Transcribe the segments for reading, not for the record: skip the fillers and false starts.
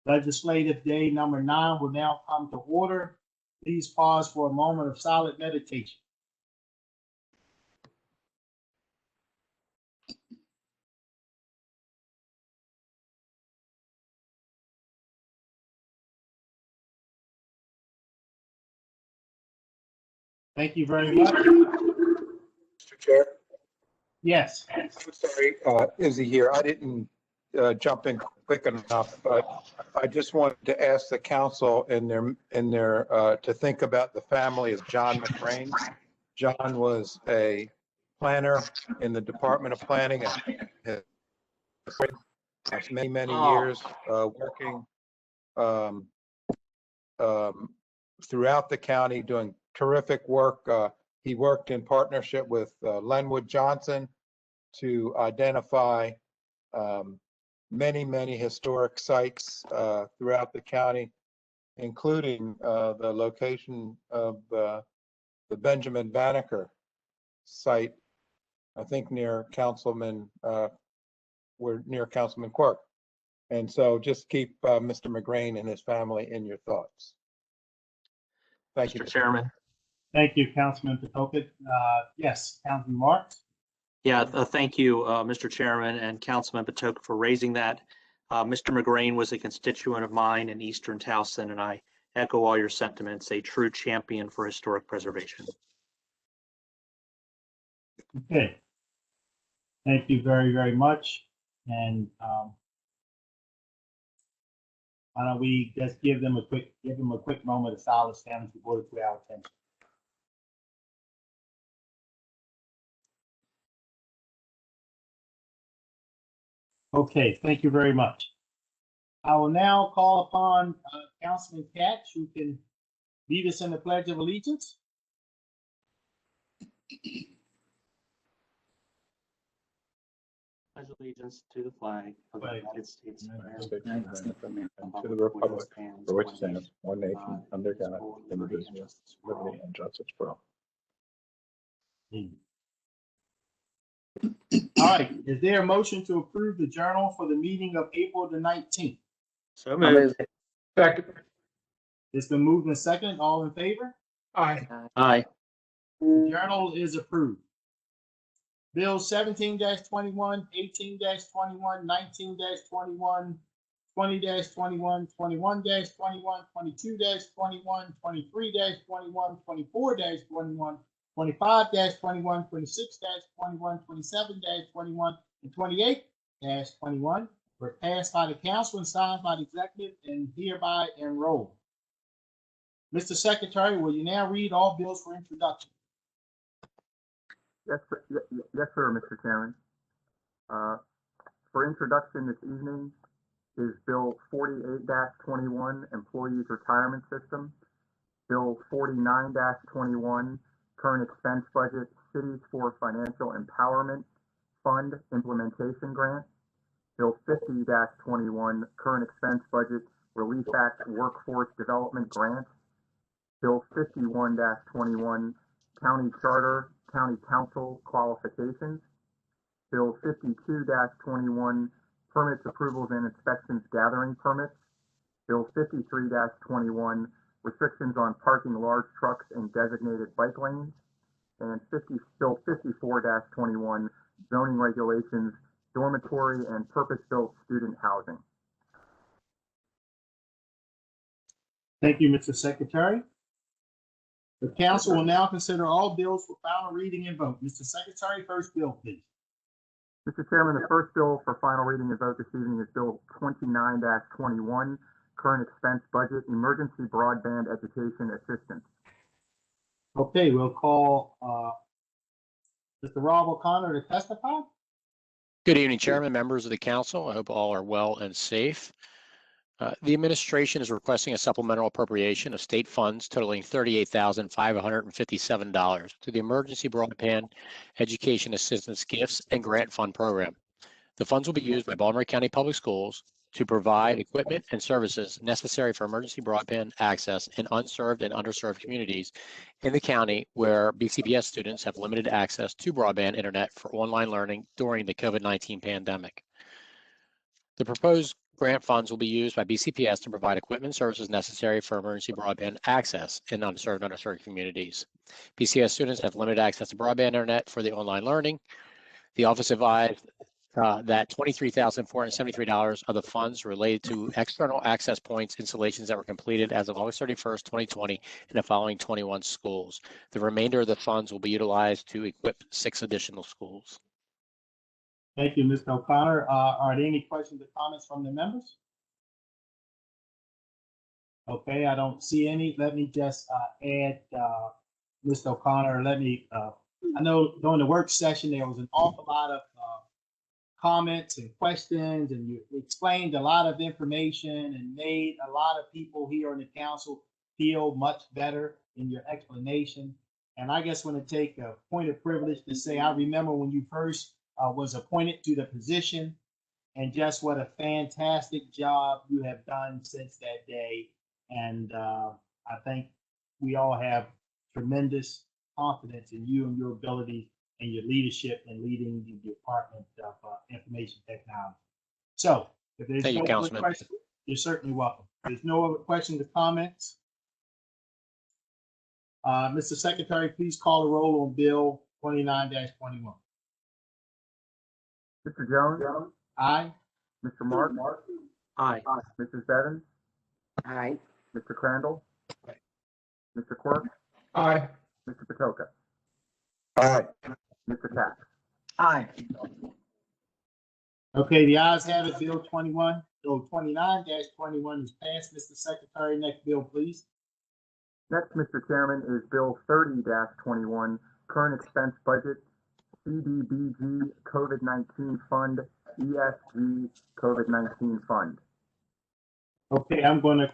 Legislative Day number 9 will now come to order. Please pause for a moment of silent meditation. Thank you very much. Mr. Chair? Yes. I'm sorry, Izzy here. I didn't jump in quick enough, but I just wanted to ask the council to think about the family of John McRain. John was a planner in the Department of Planning and has many years working throughout the county, doing terrific work. He worked in partnership with Lenwood Johnson to identify many historic sites throughout the county, including the location of the Benjamin Banneker site, I think near Councilman Quirk. And so just keep Mr. McRain and his family in your thoughts. Thank you, Mr. Chairman. Thank you, Councilman Potopic. Yes, Councilman Marks. Yeah, thank you, Mr. Chairman and Councilman Potopic for raising that. Mr. McRain was a constituent of mine in Eastern Towson, and I echo all your sentiments, a true champion for historic preservation. Okay. Thank you very much. And why don't we just give them a quick moment of silence down to order to our attention. Okay, thank you very much. I will now call upon Councilman Katz, who can lead us in the Pledge of Allegiance. Pledge allegiance to the flag of the United States of America, and to the republic for which stands one nation under God, indivisible, liberty and justice for all. All right, is there a motion to approve the journal for the meeting of April the 19th? So moved. Second. It's been moved and second. All in favor? Aye. Aye. The journal is approved. Bill 17-21, 18-21, 19-21, 20-21, 21-21, 22-21, 23-21, 24-21, 25-21, 26-21, 27-21, and 28-21 were passed by the council and signed by the executive and hereby enrolled. Mr. Secretary, will you now read all bills for introduction? Yes, sir, Mr. Chairman. For introduction this evening is Bill 48-21, Employees Retirement System, Bill 49-21, Current Expense Budget, Cities for Financial Empowerment Fund Implementation Grant, Bill 50-21, Current Expense Budget, Relief Act Workforce Development Grant, Bill 51-21, County Charter, County Council Qualifications, Bill 52-21, Permits, Approvals, and Inspections Gathering Permits, Bill 53-21, Restrictions on Parking Large Trucks in Designated Bike Lanes, and Bill 54-21, Zoning Regulations, Dormitory and Purpose-Built Student Housing. Thank you, Mr. Secretary. The council will now consider all bills for final reading and vote. Mr. Secretary, first bill, please. Mr. Chairman, the first bill for final reading and vote this evening is Bill 29-21, Current Expense Budget, Emergency Broadband Education Assistance. Okay, we'll call Mr. Rob O'Connor to testify. Good evening, Chairman, members of the council. I hope all are well and safe. The administration is requesting a supplemental appropriation of state funds totaling $38,557 to the Emergency Broadband Education Assistance Gifts and Grant Fund Program. The funds will be used by Baltimore County Public Schools to provide equipment and services necessary for emergency broadband access in unserved and underserved communities in the county where BCBS students have limited access to broadband internet for online learning during the COVID-19 pandemic. The proposed grant funds will be used by BCPS to provide equipment and services necessary for emergency broadband access in underserved communities. BCS students have limited access to broadband internet for the online learning. The office advised that $23,473 of the funds related to external access points installations that were completed as of August 31st, 2020 in the following 21 schools. The remainder of the funds will be utilized to equip 6 additional schools. Thank you, Mr. O'Connor. Are there any questions or comments from the members? Okay, I don't see any. Let me just add, Mr. O'Connor, I know during the work session, there was an awful lot of comments and questions, and you explained a lot of information and made a lot of people here on the council feel much better in your explanation. And I just want to take a point of privilege to say, I remember when you first was appointed to the position, and just what a fantastic job you have done since that day. And I think we all have tremendous confidence in you and your ability and your leadership in leading the Department of Information Technology. So if there's no other questions, you're certainly welcome. If there's no other questions or comments, Mr. Secretary, please call the roll on Bill 29-21. Mr. Jones? Aye. Mr. Mark? Aye. Mrs. Bevins? Aye. Mr. Crandall? Mr. Quirk? Aye. Mr. Patoka? Aye. Mr. Katz? Aye. Okay, the ayes have it. Bill 29-21 is passed. Mr. Secretary, next bill, please. Next, Mr. Chairman, is Bill 30-21, Current Expense Budget, CDBG COVID-19 Fund, ESG COVID-19 Fund. Okay, I'm gonna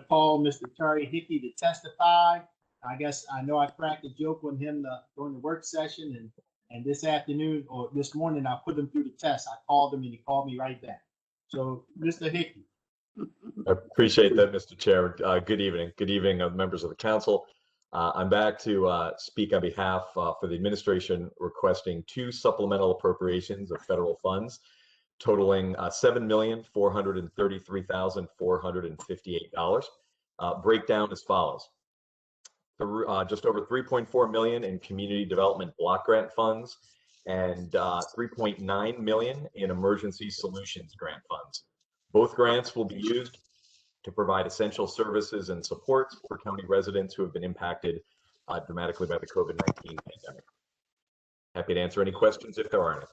call Mr. Terry Hickey to testify. I guess I know I cracked a joke on him during the work session, and this afternoon or this morning I put him through the test. I called him and he called me right back. So, Mr. Hickey. I appreciate that, Mr. Chair. Good evening. Good evening, members of the council. I'm back to speak on behalf for the administration requesting 2 supplemental appropriations of federal funds totaling $7,433,458. Breakdown as follows. Just over $3.4 million in community development block grant funds and $3.9 million in emergency solutions grant funds. Both grants will be used to provide essential services and supports for county residents who have been impacted dramatically by the COVID-19 pandemic. Happy to answer any questions if there are any.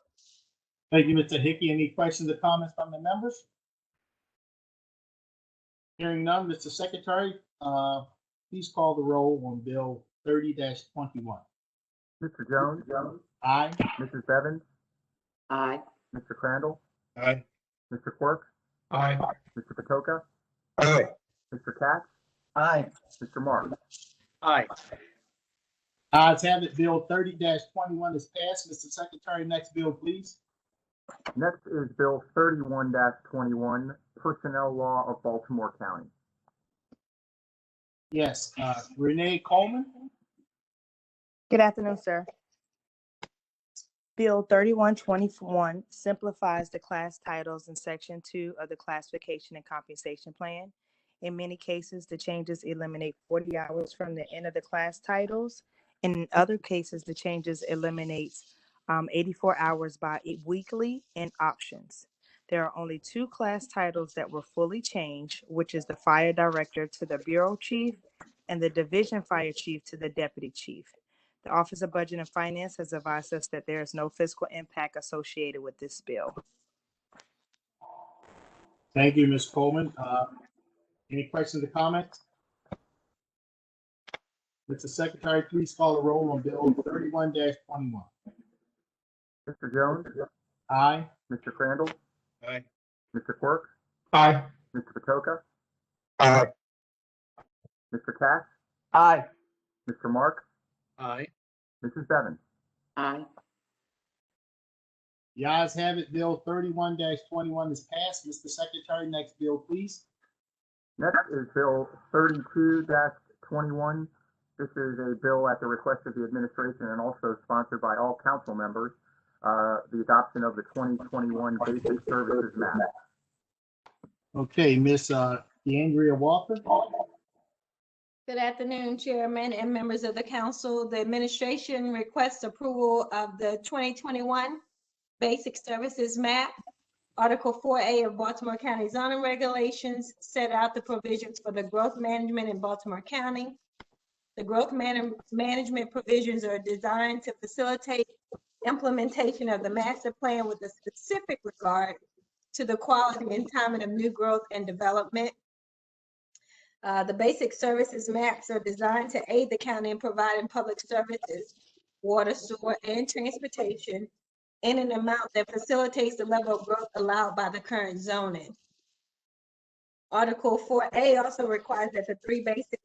Thank you, Mr. Hickey. Any questions or comments from the members? Hearing none, Mr. Secretary, please call the roll on Bill 30-21. Mr. Jones? Aye. Mrs. Bevins? Aye. Mr. Crandall? Aye. Mr. Quirk? Aye. Mr. Patoka? Aye. Mr. Katz? Aye. Mr. Mark? Aye. Ayes have it. Bill 30-21 is passed. Mr. Secretary, next bill, please. Next is Bill 31-21, Personnel Law of Baltimore County. Yes, Renee Coleman. Good afternoon, sir. Bill 3121 simplifies the class titles in Section 2 of the Classification and Compensation Plan. In many cases, the changes eliminate 40 hours from the end of the class titles. In other cases, the changes eliminates 84 hours bi-weekly and options. There are only 2 class titles that were fully changed, which is the Fire Director to the Bureau Chief and the Division Fire Chief to the Deputy Chief. The Office of Budget and Finance has advised us that there is no fiscal impact associated with this bill. Thank you, Ms. Coleman. Any questions or comments? Mr. Secretary, please call the roll on Bill 31-21. Mr. Jones? Aye. Mr. Crandall? Aye. Mr. Quirk? Aye. Mr. Patoka? Aye. Mr. Katz? Aye. Mr. Mark? Aye. Mrs. Bevins? Aye. The ayes have it. Bill 31-21 is passed. Mr. Secretary, next bill, please. Next is Bill 32-21. This is a bill at the request of the administration and also sponsored by all council members. The adoption of the 2021 Basic Services Map. Okay, Miss DeAndrea Walker. Good afternoon, Chairman and members of the council. The administration requests approval of the 2021 Basic Services Map. Article 4A of Baltimore County zoning regulations set out the provisions for the growth management in Baltimore County. The growth management provisions are designed to facilitate implementation of the master plan with a specific regard to the quality and timing of new growth and development. The basic services maps are designed to aid the county in providing public services, water, sewer, and transportation in an amount that facilitates the level of growth allowed by the current zoning. Article 4A also requires that the three basic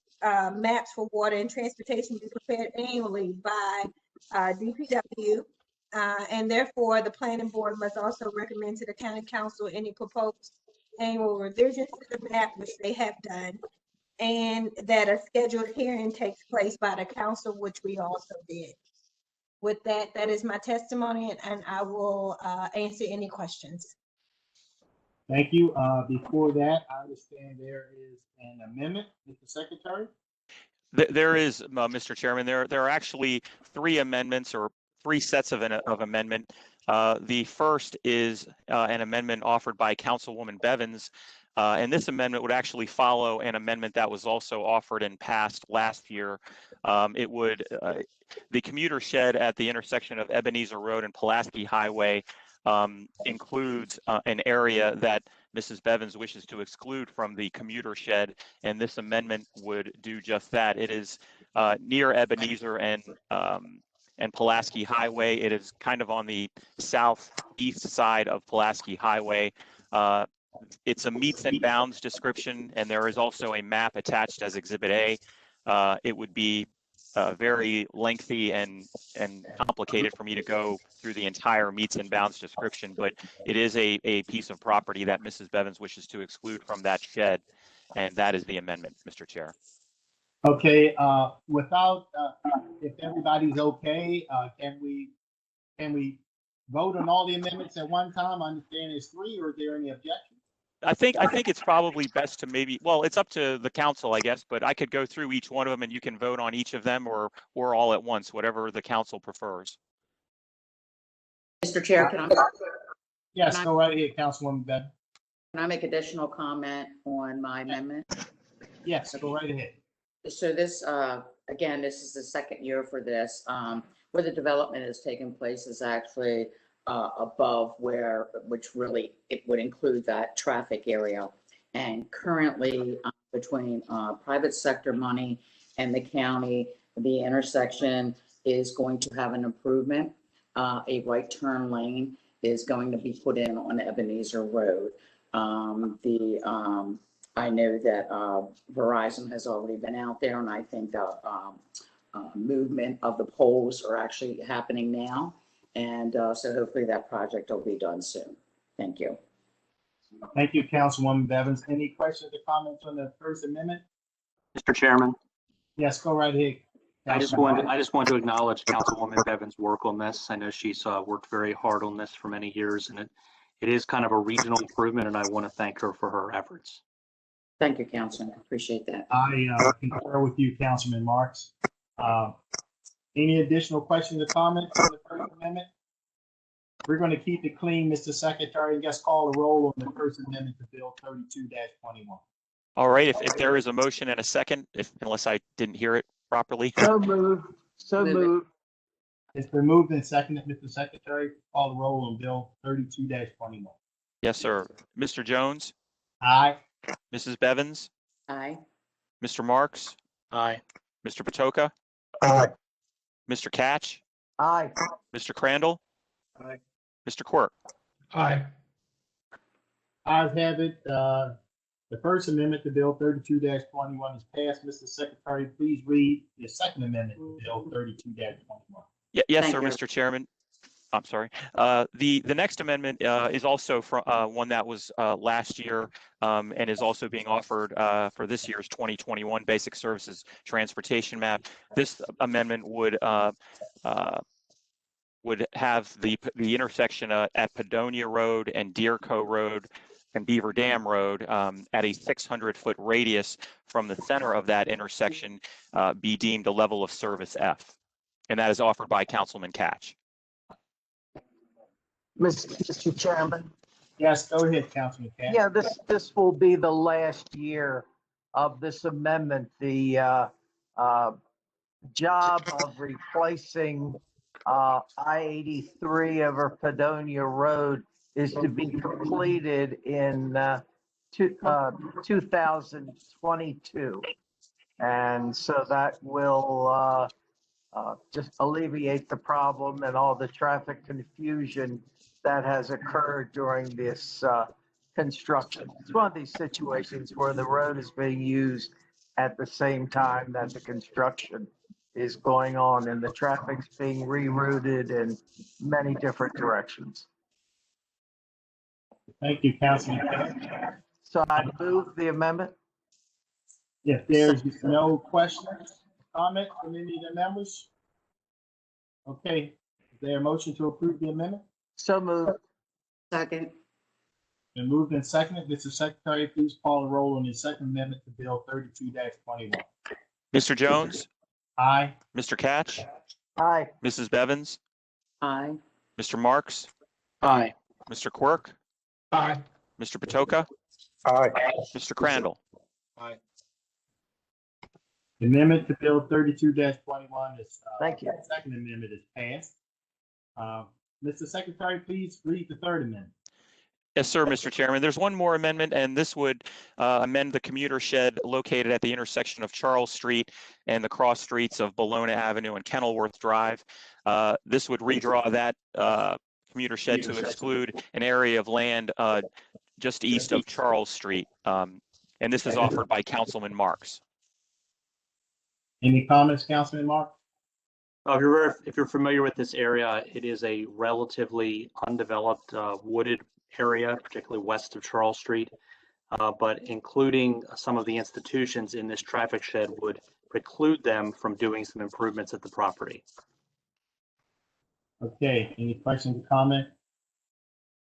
maps for water and transportation be prepared annually by DPW. And therefore, the planning board must also recommend to the county council any proposed annual revisions to the map, which they have done, and that a scheduled hearing takes place by the council, which we also did. With that, that is my testimony, and I will answer any questions. Thank you. Before that, I understand there is an amendment, Mr. Secretary. There is, Mr. Chairman, there are actually three amendments or three sets of amendment. The first is an amendment offered by Councilwoman Bevins, and this amendment would actually follow an amendment that was also offered and passed last year. It would, the commuter shed at the intersection of Ebenezer Road and Pulaski Highway includes an area that Mrs. Bevins wishes to exclude from the commuter shed, and this amendment would do just that. It is near Ebenezer and Pulaski Highway. It is kind of on the southeast side of Pulaski Highway. It's a meets and bounds description, and there is also a map attached as Exhibit A. It would be very lengthy and complicated for me to go through the entire meets and bounds description, but it is a piece of property that Mrs. Bevins wishes to exclude from that shed, and that is the amendment, Mr. Chair. Okay, without, if everybody's okay, can we vote on all the amendments at one time? I understand there's three, or is there any objection? I think it's probably best to maybe, well, it's up to the council, I guess, but I could go through each one of them and you can vote on each of them or all at once, whatever the council prefers. Mr. Chair, Yes, go right ahead, Councilwoman Bevins. can I make additional comment on my amendment? Yes, go right ahead. So this, again, this is the second year for this. Where the development is taking place is actually above where, which really, it would include that traffic area. And currently, between private sector money and the county, the intersection is going to have an improvement. A right turn lane is going to be put in on Ebenezer Road. I know that Verizon has already been out there, and I think the movement of the poles are actually happening now. And so hopefully that project will be done soon. Thank you. Thank you, Councilwoman Bevins. Any questions or comments on the First Amendment? Mr. Chairman, Yes, go right ahead. I just want to acknowledge Councilwoman Bevins' work on this. I know she's worked very hard on this for many years, and it is kind of a regional improvement, and I want to thank her for her efforts. Thank you, Councilman. Appreciate that. I concur with you, Councilman Marks. Any additional questions or comments on the First Amendment? We're going to keep it clean, Mr. Secretary, and just call the roll on the First Amendment to Bill 32-21. All right, if there is a motion and a second, unless I didn't hear it properly. So moved. So moved. It's been moved and seconded, Mr. Secretary. Call the roll on Bill 32-21. Yes, sir. Mr. Jones, Aye. Mrs. Bevins, Aye. Mr. Marks, Aye. Mr. Patoka, Aye. Mr. Catch, Aye. Mr. Crandall, Aye. Mr. Quirk. Aye. Ayes have it. The First Amendment to Bill 32-21 is passed. Mr. Secretary, please read the Second Amendment to Bill 32-21. Yes, Thank sir, you. Mr. Chairman. I'm sorry. The next amendment is also from one that was last year and is also being offered for this year's 2021 Basic Services Transportation Map. This amendment would have the intersection at Padonia Road and Deerco Road and Beaver Dam Road at a 600-foot radius from the center of that intersection be deemed a level of service F. And that is offered by Councilman Catch. Mr. Chairman, Yes, go ahead, Councilman Cash. yeah, this will be the last year of this amendment. The job of replacing I-83 over Padonia Road is to be completed in 2022. And so that will just alleviate the problem and all the traffic confusion that has occurred during this construction. It's one of these situations where the road is being used at the same time that the construction is going on and the traffic's being rerouted in many different directions. Thank you, Councilman Cash. So I move the amendment. If there's no questions, comments from any of the members? Okay, is there a motion to approve the amendment? So moved. Second. Been moved and seconded. Mr. Secretary, please call the roll on the second amendment to Bill 32-21. Mr. Jones, Aye. Mr. Catch, Aye. Mrs. Bevins, Aye. Mr. Marks, Aye. Mr. Quirk, Aye. Mr. Patoka, Aye. Mr. Crandall. The amendment to Bill 32-21 is, Thank you. second amendment is passed. Mr. Secretary, please read the third amendment. Yes, sir, Mr. Chairman. There's one more amendment, and this would amend the commuter shed located at the intersection of Charles Street and the cross streets of Bologna Avenue and Kenilworth Drive. This would redraw that commuter shed to exclude an area of land just east of Charles Street. And this is offered by Councilman Marks. Any comments, Councilman Mark? If you're familiar with this area, it is a relatively undeveloped wooded area, particularly west of Charles Street. But including some of the institutions in this traffic shed would preclude them from doing some improvements at the property. Okay, any questions or comment?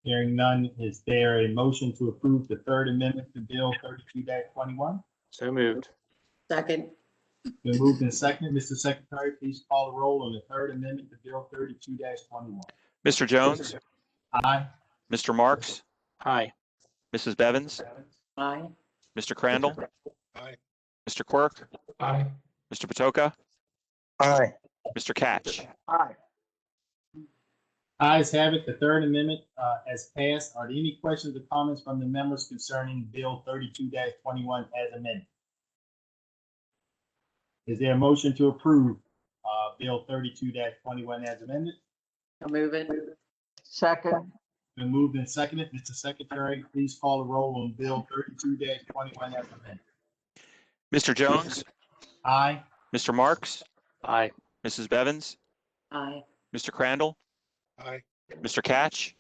Hearing none, is there a motion to approve the third amendment to Bill 32-21? So moved. Second. Been moved and seconded. Mr. Secretary, please call the roll on the third amendment to Bill 32-21. Mr. Jones, Aye. Mr. Marks, Aye. Mrs. Bevins, Aye. Mr. Crandall, Aye. Mr. Quirk, Aye. Mr. Patoka, Aye. Mr. Catch. Aye. Ayes have it. The third amendment has passed. Are there any questions or comments from the members concerning Bill 32-21 as amended? Is there a motion to approve Bill 32-21 as amended? I'll move it. Second. Been moved and seconded. Mr. Secretary, please call the roll on Bill 32-21 as amended. Mr. Jones, Aye. Mr. Marks, Aye. Mrs. Bevins, Aye. Mr. Crandall, Aye. Mr. Catch,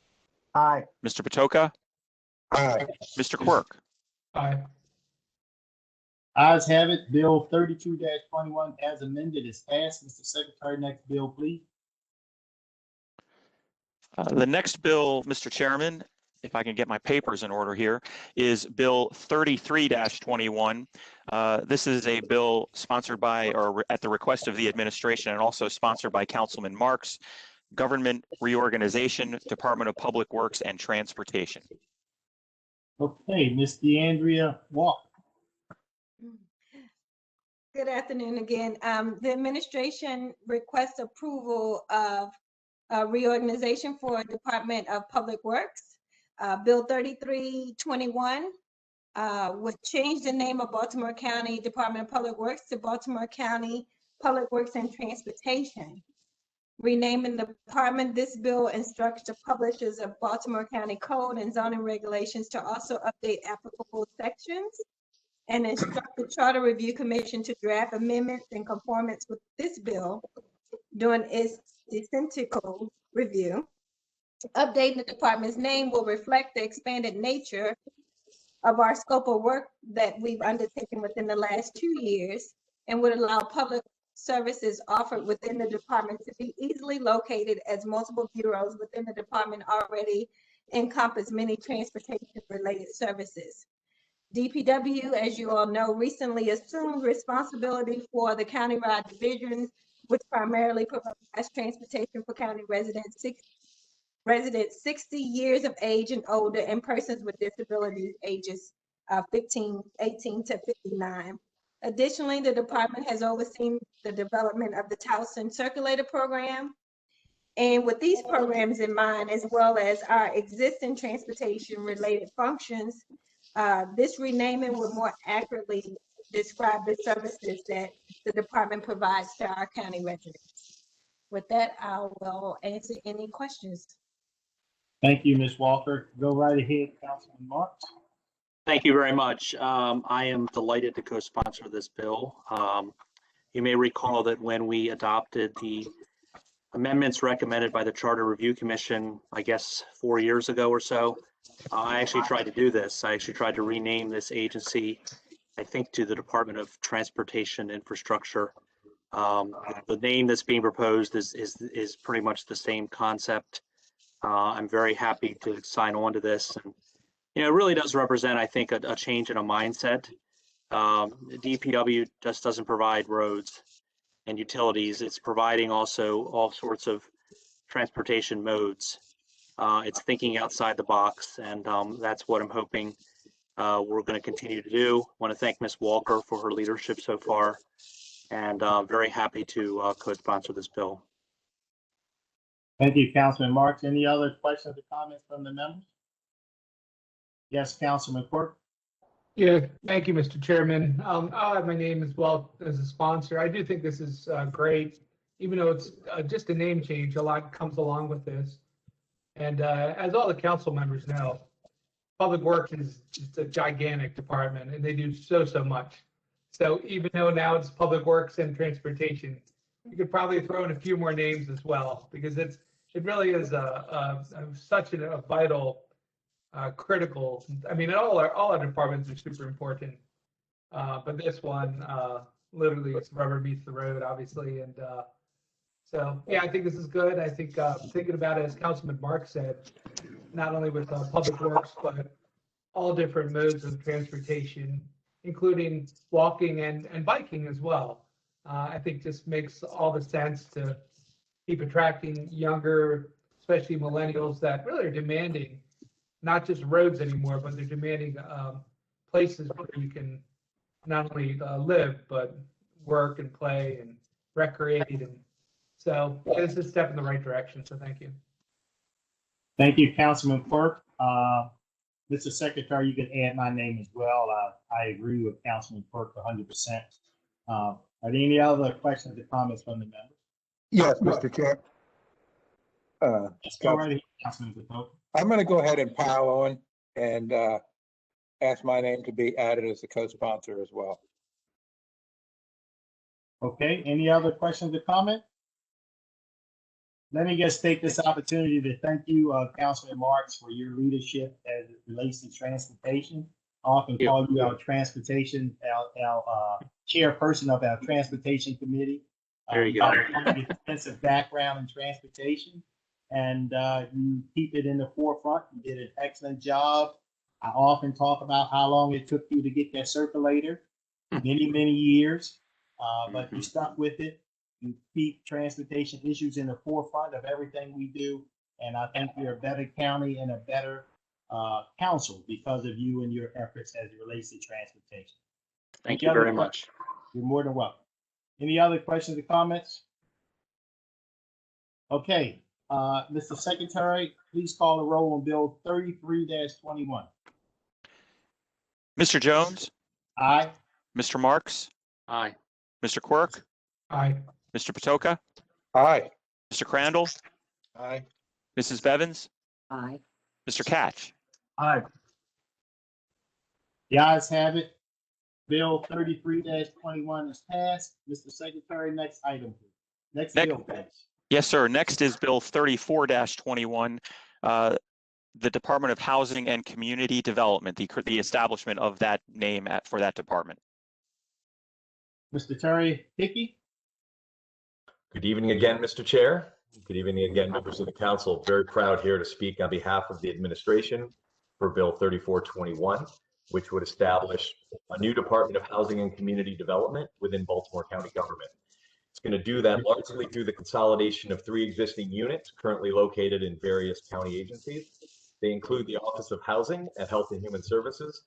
Aye. Mr. Patoka, Aye. Mr. Quirk. Aye. Ayes have it. Bill 32-21 as amended is passed. Mr. Secretary, next bill, please. The next bill, Mr. Chairman, if I can get my papers in order here, is Bill 33-21. This is a bill sponsored by, or at the request of the administration, and also sponsored by Councilman Marks, Government Reorganization, Department of Public Works and Transportation. Okay, Ms. DeAndrea Walker. Good afternoon again. The administration requests approval of reorganization for Department of Public Works. Bill 3321 would change the name of Baltimore County Department of Public Works to Baltimore County Public Works and Transportation. Renaming the department, this bill instructs the publishers of Baltimore County Code and zoning regulations to also update applicable sections and instruct the Charter Review Commission to draft amendments in conformance with this bill during its decentical review. Updating the department's name will reflect the expanded nature of our scope of work that we've undertaken within the last 2 years and would allow public services offered within the department to be easily located, as multiple bureaus within the department already encompass many transportation-related services. DPW, as you all know, recently assumed responsibility for the countywide divisions, which primarily provides transportation for county residents 60 years of age and older, and persons with disabilities ages 18 to 59. Additionally, the department has overseen the development of the Towson Circulator Program. And with these programs in mind, as well as our existing transportation-related functions, this renaming would more accurately describe the services that the department provides to our county residents. With that, I will answer any questions. Thank you, Ms. Walker. Go right ahead, Councilman Marks. Thank you very much. I am delighted to co-sponsor this bill. You may recall that when we adopted the amendments recommended by the Charter Review Commission, I guess 4 years ago or so, I actually tried to do this. I actually tried to rename this agency, I think, to the Department of Transportation Infrastructure. The name that's being proposed is pretty much the same concept. I'm very happy to sign on to this. And, you know, it really does represent, I think, a change in a mindset. DPW just doesn't provide roads and utilities. It's providing also all sorts of transportation modes. It's thinking outside the box, and that's what I'm hoping we're going to continue to do. I want to thank Ms. Walker for her leadership so far, and very happy to co-sponsor this bill. Thank you, Councilman Marks. Any other questions or comments from the members? Yes, Councilman Quirk. Yeah, thank you, Mr. Chairman. I'll add my name as well as a sponsor. I do think this is great, even though it's just a name change. A lot comes along with this. And as all the council members know, Public Works is just a gigantic department, and they do so much. So even though now it's Public Works and Transportation, you could probably throw in a few more names as well, because it really is such a vital, critical. I mean, all our departments are super important, but this one literally it's rubber meets the road, obviously, and so yeah, I think this is good. I think thinking about it, as Councilman Mark said, not only with Public Works, but all different modes of transportation, including walking and biking as well. I think just makes all the sense to keep attracting younger, especially millennials that really are demanding not just roads anymore, but they're demanding places where you can not only live, but work and play and recreate. And so it's a step in the right direction. So thank you. Thank you, Councilman Quirk. Mr. Secretary, you can add my name as well. I agree with Councilman Quirk 100%. Are there any other questions or comments from the members? Yes, Mr. Chair. Let's go right ahead, Councilman Patoka. I'm going to go ahead and pile on and ask my name to be added as a co-sponsor as well. Okay, any other questions or comments? Let me just take this opportunity to thank you, Councilman Marks, for your leadership as it relates to transportation. I often call you our transportation, our chairperson of our transportation committee. There you go. You have an extensive background in transportation, and you keep it in the forefront. You did an excellent job. I often talk about how long it took you to get that circulator, many years, but you stuck with it. You keep transportation issues in the forefront of everything we do, and I think you're a better county and a better council because of you and your efforts as it relates to transportation. Thank you very much. You're more than welcome. Any other questions or comments? Okay, Mr. Secretary, please call the roll on Bill 33-21. Mr. Jones? Aye. Mr. Marks? Aye. Mr. Quirk? Aye. Mr. Patoka? Aye. Mr. Crandall? Aye. Mrs. Bevins? Aye. Mr. Catch? Aye. The ayes have it. Bill 33-21 is passed. Mr. Secretary, next item, please. Next bill, please. Yes, sir. Next is Bill 34-21, the Department of Housing and Community Development, the establishment of that name for that department. Mr. Terry Hickey. Good evening again, Mr. Chair. Good evening again, members of the council. Very proud here to speak on behalf of the administration for Bill 3421, which would establish a new Department of Housing and Community Development within Baltimore County government. It's going to do that largely through the consolidation of 3 existing units currently located in various county agencies. They include the Office of Housing at Health and Human Services,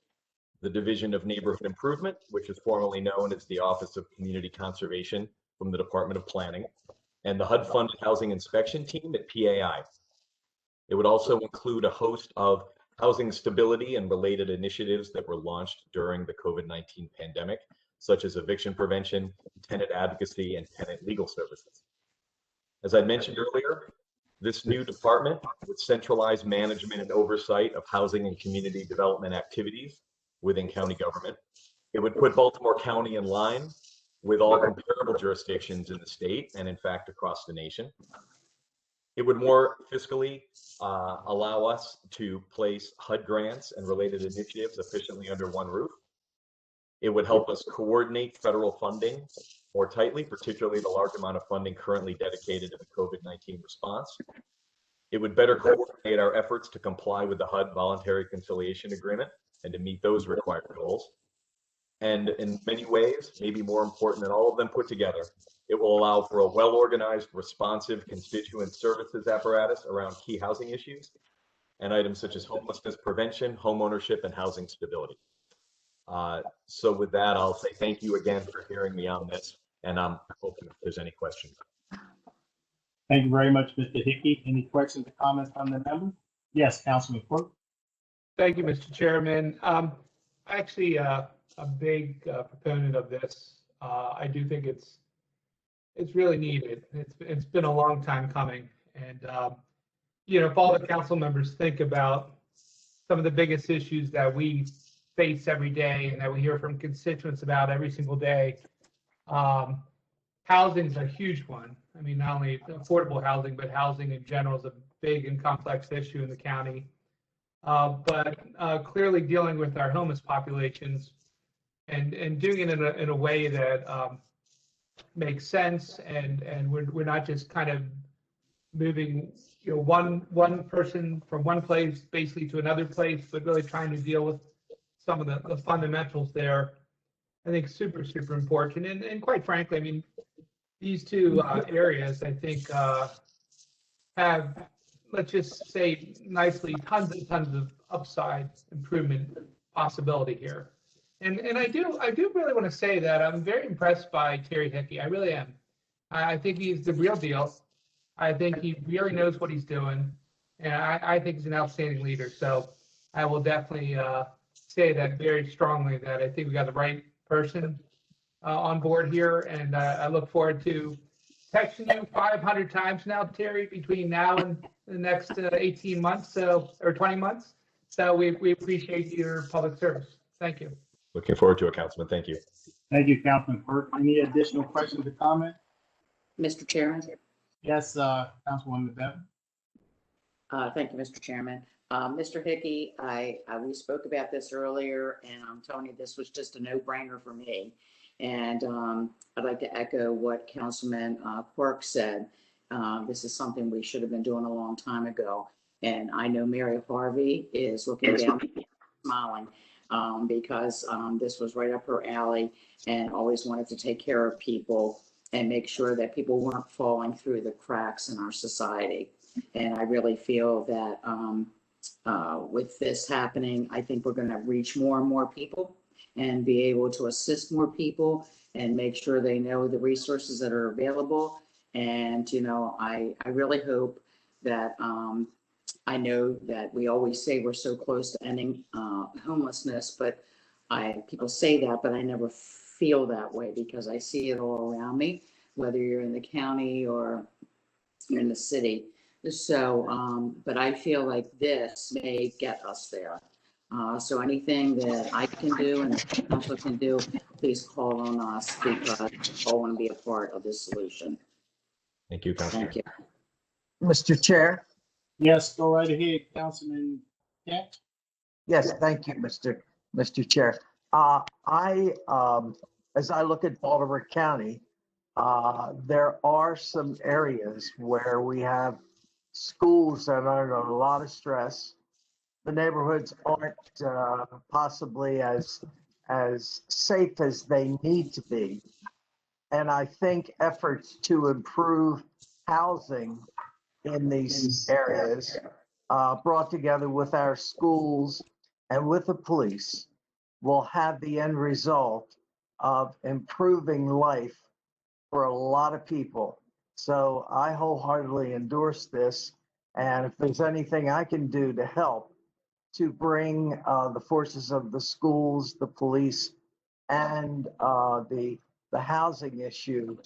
the Division of Neighborhood Improvement, which is formerly known as the Office of Community Conservation from the Department of Planning, and the HUD-funded Housing Inspection Team at PAI. It would also include a host of housing stability and related initiatives that were launched during the COVID-19 pandemic, such as eviction prevention, tenant advocacy, and tenant legal services. As I mentioned earlier, this new department would centralize management and oversight of housing and community development activities within county government. It would put Baltimore County in line with all comparable jurisdictions in the state and in fact across the nation. It would more fiscally allow us to place HUD grants and related initiatives efficiently under one roof. It would help us coordinate federal funding more tightly, particularly the large amount of funding currently dedicated to the COVID-19 response. It would better coordinate our efforts to comply with the HUD Voluntary Conciliation Agreement and to meet those required goals. And in many ways, maybe more important than all of them put together, it will allow for a well-organized, responsive constituent services apparatus around key housing issues and items such as homelessness prevention, homeownership, and housing stability. So with that, I'll say thank you again for hearing me on this, and I'm open if there's any questions. Thank you very much, Mr. Hickey. Any questions or comments from the member? Yes, Councilman Quirk. Thank you, Mr. Chairman. Actually, a big proponent of this. I do think it's really needed. It's been a long time coming, and you know, if all the council members think about some of the biggest issues that we face every day and that we hear from constituents about every single day, housing is a huge one. I mean, not only affordable housing, but housing in general is a big and complex issue in the county. But clearly dealing with our homeless populations and doing it in a way that makes sense, and we're not just kind of moving, you know, one person from one place basically to another place, but really trying to deal with some of the fundamentals there. I think super important, and quite frankly, I mean, these two areas I think have, let's just say nicely, tons and tons of upside improvement possibility here. And I do really want to say that I'm very impressed by Terry Hickey. I really am. I think he's the real deal. I think he really knows what he's doing, and I think he's an outstanding leader. So I will definitely say that very strongly, that I think we got the right person on board here, and I look forward to texting you 500 times now, Terry, between now and the next 18 months, or 20 months. So we appreciate your public service. Thank you. Looking forward to it, Councilman. Thank you. Thank you, Councilman Quirk. Any additional questions or comments? Mr. Chairman? Yes, Councilwoman Bevan. Thank you, Mr. Chairman. Mr. Hickey, we spoke about this earlier, and I'm telling you, this was just a no-brainer for me. And I'd like to echo what Councilman Quirk said. This is something we should have been doing a long time ago. And I know Mary Harvey is looking down, smiling, because this was right up her alley, and always wanted to take care of people and make sure that people weren't falling through the cracks in our society. And I really feel that with this happening, I think we're going to reach more and more people and be able to assist more people and make sure they know the resources that are available. And, you know, I really hope that I know that we always say we're so close to ending homelessness, but people say that, but I never feel that way because I see it all around me, whether you're in the county or you're in the city. So, but I feel like this may get us there. So anything that I can do and the council can do, please call on us, because I all want to be a part of this solution. Thank you, Councilman. Thank you. Mr. Chair? Yes, go right ahead, Councilman Cat. Yes, thank you, Mr. Chair. As I look at Baltimore County, There are some areas where we have schools that are under a lot of stress. The neighborhoods aren't possibly as safe as they need to be. And I think efforts to improve housing in these areas, brought together with our schools and with the police, will have the end result of improving life for a lot of people. So I wholeheartedly endorse this. And if there's anything I can do to help to bring the forces of the schools, the police, and the housing issue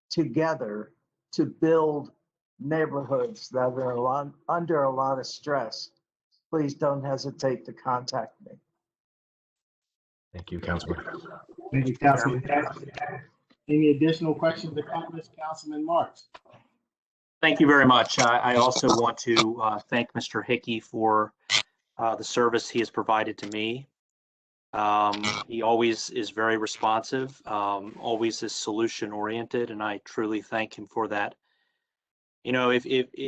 together to build neighborhoods that are under a lot of stress, please don't hesitate to contact me. Thank you, Councilman. Thank you, Councilman. Any additional questions or comments, Councilman Marks? Thank you very much. I also want to thank Mr. Hickey for the service he has provided to me. He always is very responsive, always is solution oriented, and I truly thank him for that. You know, if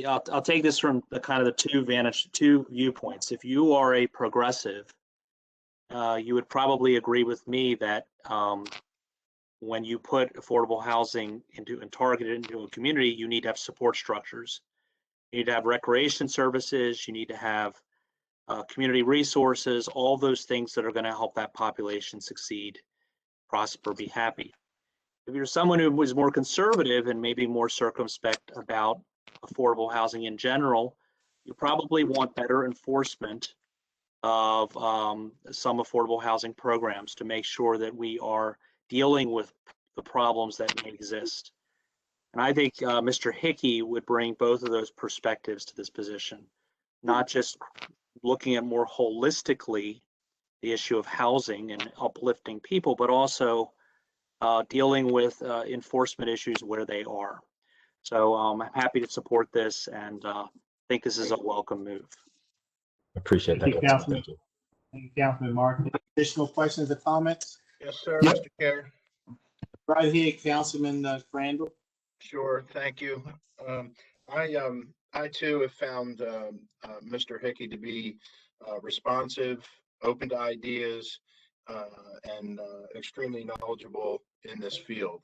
I'll take this from the kind of the two viewpoints. If you are a progressive, you would probably agree with me that when you put affordable housing into and target it into a community, you need to have support structures. You need to have recreation services. You need to have community resources, all those things that are going to help that population succeed, prosper, be happy. If you're someone who was more conservative and maybe more circumspect about affordable housing in general, you probably want better enforcement of some affordable housing programs to make sure that we are dealing with the problems that may exist. And I think Mr. Hickey would bring both of those perspectives to this position, not just looking at more holistically the issue of housing and uplifting people, but also dealing with enforcement issues where they are. So I'm happy to support this and think this is a welcome move. Appreciate that. Thank you, Councilman. Thank you, Councilman Mark. Additional questions or comments? Yes, sir, Yep. Mr. Chair. Right here, Councilman Crandall. Sure, thank you. I too have found Mr. Hickey to be responsive, open to ideas, and extremely knowledgeable in this field.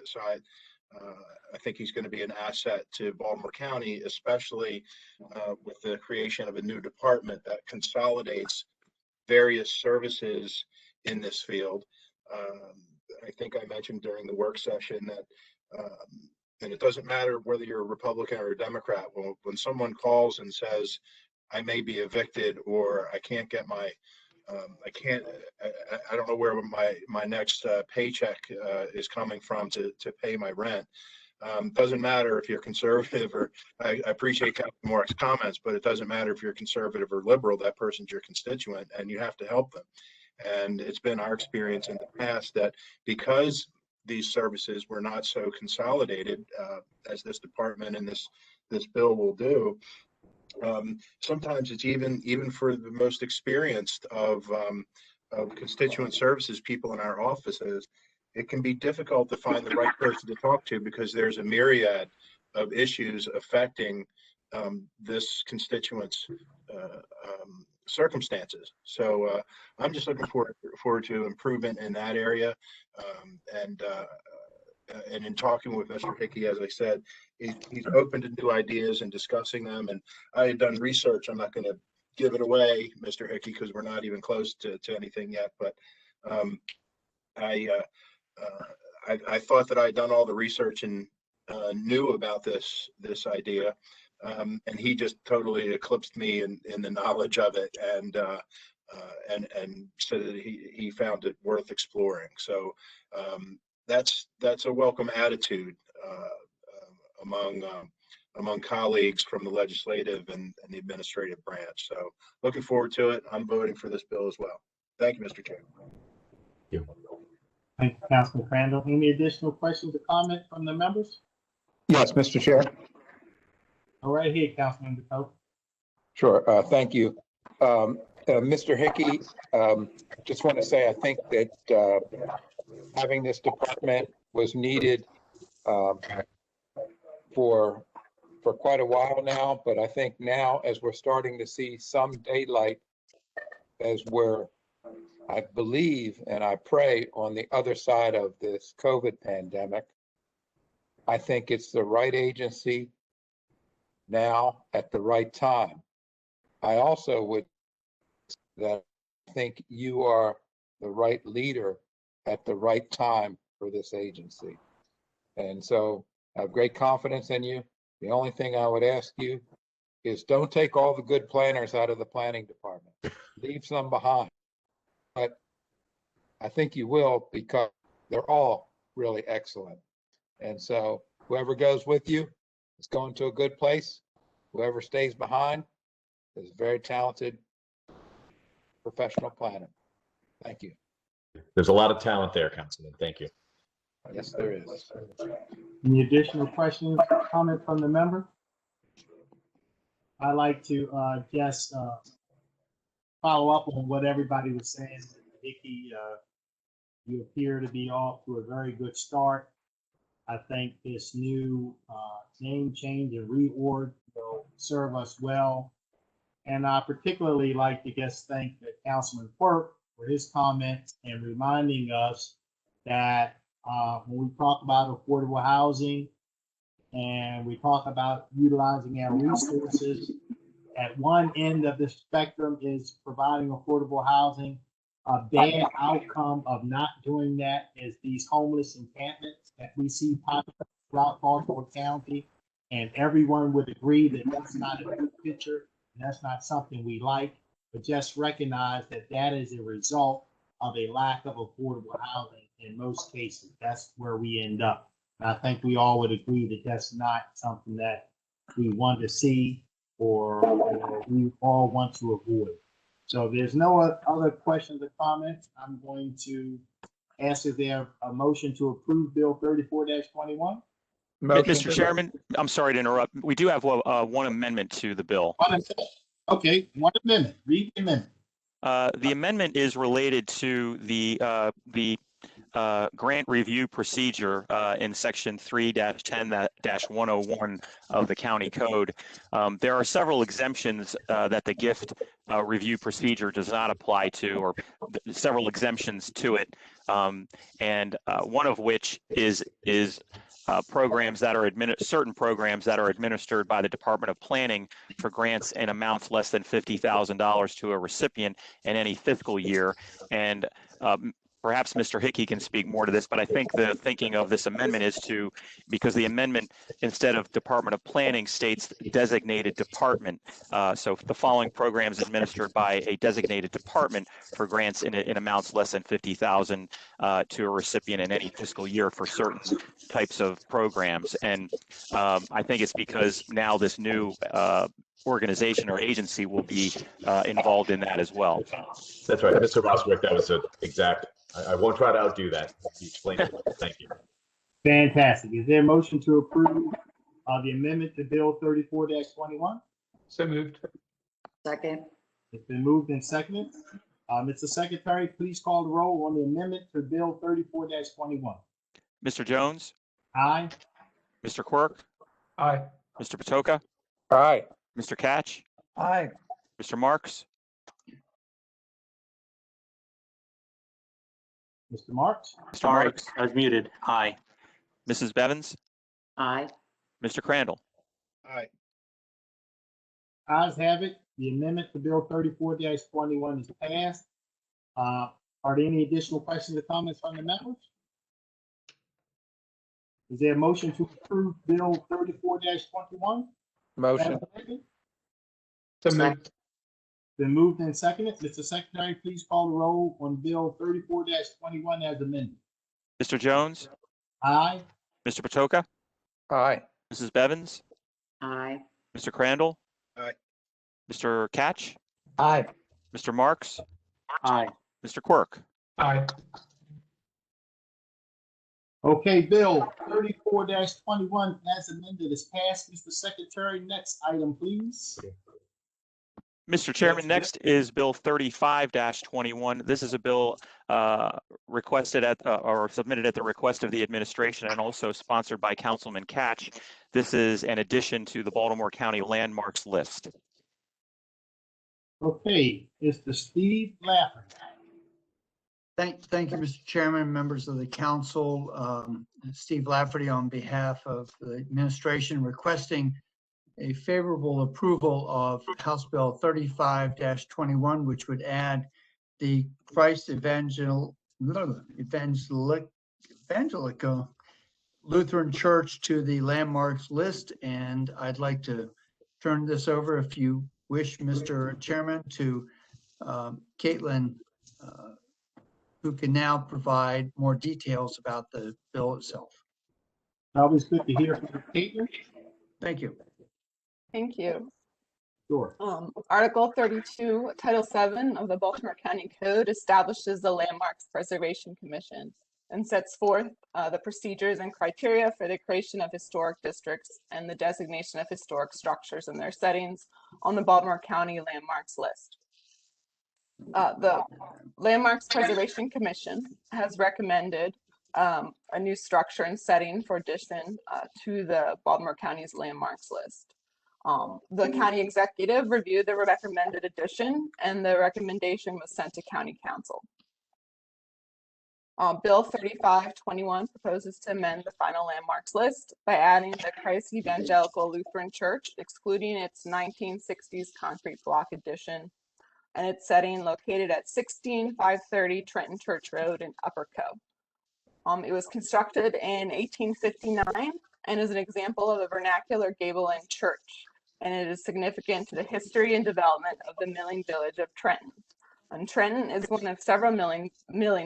So I think he's going to be an asset to Baltimore County, especially with the creation of a new department that consolidates various services in this field. I think I mentioned during the work session that, and it doesn't matter whether you're a Republican or a Democrat, when someone calls and says, I may be evicted or I can't get my, I don't know where my next paycheck is coming from to pay my rent. Doesn't matter if you're conservative or, I appreciate Captain Morek's comments, but it doesn't matter if you're conservative or liberal, that person's your constituent and you have to help them. And it's been our experience in the past that because these services were not so consolidated as this department and this bill will do, sometimes it's even for the most experienced of constituent services people in our offices, it can be difficult to find the right person to talk to because there's a myriad of issues affecting this constituent's circumstances. So I'm just looking forward to improvement in that area. And in talking with Mr. Hickey, as I said, he's open to new ideas and discussing them. And I had done research. I'm not going to give it away, Mr. Hickey, because we're not even close to anything yet. But I thought that I had done all the research and knew about this idea. And he just totally eclipsed me in the knowledge of it and said that he found it worth exploring. So that's a welcome attitude among colleagues from the legislative and the administrative branch. So looking forward to it. I'm voting for this bill as well. Thank you, Mr. Chairman. Thank you, Councilman Crandall. Any additional questions or comments from the members? Yes, Mr. Chair. All right, here, Councilman DeCoe. Sure. Thank you. Mr. Hickey, just want to say I think that having this department was needed um, for quite a while now, but I think now as we're starting to see some daylight, as we're, I believe and I pray, on the other side of this COVID pandemic, I think it's the right agency now at the right time. I also would that I think you are the right leader at the right time for this agency. And so I have great confidence in you. The only thing I would ask you is don't take all the good planners out of the planning department. Leave some behind. But I think you will, because they're all really excellent. And so whoever goes with you is going to a good place. Whoever stays behind is very talented professional planner. Thank you. There's a lot of talent there, Councilman. Thank you. Yes, there is. Any additional questions, comments from the member? I'd like to just follow up on what everybody was saying. Vicky, you appear to be off to a very good start. I think this new name change and reorg will serve us well. And I particularly like to just thank Councilman Quirk for his comments and reminding us that when we talk about affordable housing and we talk about utilizing our resources, at one end of the spectrum is providing affordable housing. A bad outcome of not doing that is these homeless encampments that we see popping up throughout Baltimore County. And everyone would agree that that's not a good picture. And that's not something we like, but just recognize that that is a result of a lack of affordable housing in most cases. That's where we end up. And I think we all would agree that that's not something that we want to see or we all want to avoid. So if there's no other questions or comments, I'm going to ask if there a motion to approve Bill 34-21. Mr. Chairman, I'm sorry to interrupt. We do have one amendment to the bill. Okay, one amendment. Read the amendment. The amendment is related to the grant review procedure in section 3-10-101 of the county code. There are several exemptions that the gift review procedure does not apply to, or several exemptions to it. And one of which is programs that are certain programs that are administered by the Department of Planning for grants in amounts less than $50,000 to a recipient in any fiscal year. And perhaps Mr. Hickey can speak more to this, but I think the thinking of this amendment is because the amendment, instead of Department of Planning, states designated department. So the following programs administered by a designated department for grants in amounts less than $50,000 to a recipient in any fiscal year for certain types of programs. And I think it's because now this new organization or agency will be involved in that as well. That's right, Mr. Boswick, that was an exact. I won't try to outdo that. You explained it. Thank you. Fantastic. Is there a motion to approve the amendment to Bill 34-21? So moved. Second. It's been moved and seconded. Mr. Secretary, please call the roll on the amendment to Bill 34-21. Mr. Jones? Aye. Mr. Quirk? Aye. Mr. Patoka? Aye. Mr. Catch? Aye. Mr. Marks? Mr. Marks? Mr. Marks, I was muted. Aye. Mrs. Bevins? Aye. Mr. Crandall? Aye. Ayes have it. The amendment to Bill 34-21 is passed. Are there any additional questions or comments from the members? Is there a motion to approve Bill 34-21? Motion. So moved. Been moved and seconded. Mr. Secretary, please call the roll on Bill 34-21 as amended. Mr. Jones? Aye. Mr. Patoka? Aye. Mrs. Bevins? Aye. Mr. Crandall? Aye. Mr. Catch? Aye. Mr. Marks? Aye. Mr. Quirk? Aye. Okay, Bill 34-21 as amended is passed. Mr. Secretary, next item, please. Mr. Chairman, next is Bill 35-21. This is a bill requested at or submitted at the request of the administration and also sponsored by Councilman Catch. This is an addition to the Baltimore County landmarks list. Okay, Mr. Steve Lafferty. Thank you, Mr. Chairman, members of the council. Steve Lafferty on behalf of the administration requesting a favorable approval of House Bill 35-21, which would add the Christ Evangelical Lutheran Church to the landmarks list. And I'd like to turn this over, if you wish, Mr. Chairman, to Caitlin, who can now provide more details about the bill itself. Always good to hear from you, Caitlin. Thank you. Thank you. Sure. Article 32, Title 7 of the Baltimore County Code establishes the Landmarks Preservation Commission and sets forth the procedures and criteria for the creation of historic districts and the designation of historic structures and their settings on the Baltimore County Landmarks list. The Landmarks Preservation Commission has recommended a new structure and setting for addition to the Baltimore County's landmarks list. The county executive reviewed the recommended addition and the recommendation was sent to county council. Bill 35-21 proposes to amend the final landmarks list by adding the Christ Evangelical Lutheran Church, excluding its 1960s concrete block addition and its setting located at 16530 Trenton Church Road in Upper Co. It was constructed in 1859 and is an example of a vernacular gable-end church, and it is significant to the history and development of the milling village of Trenton. And Trenton is one of several milling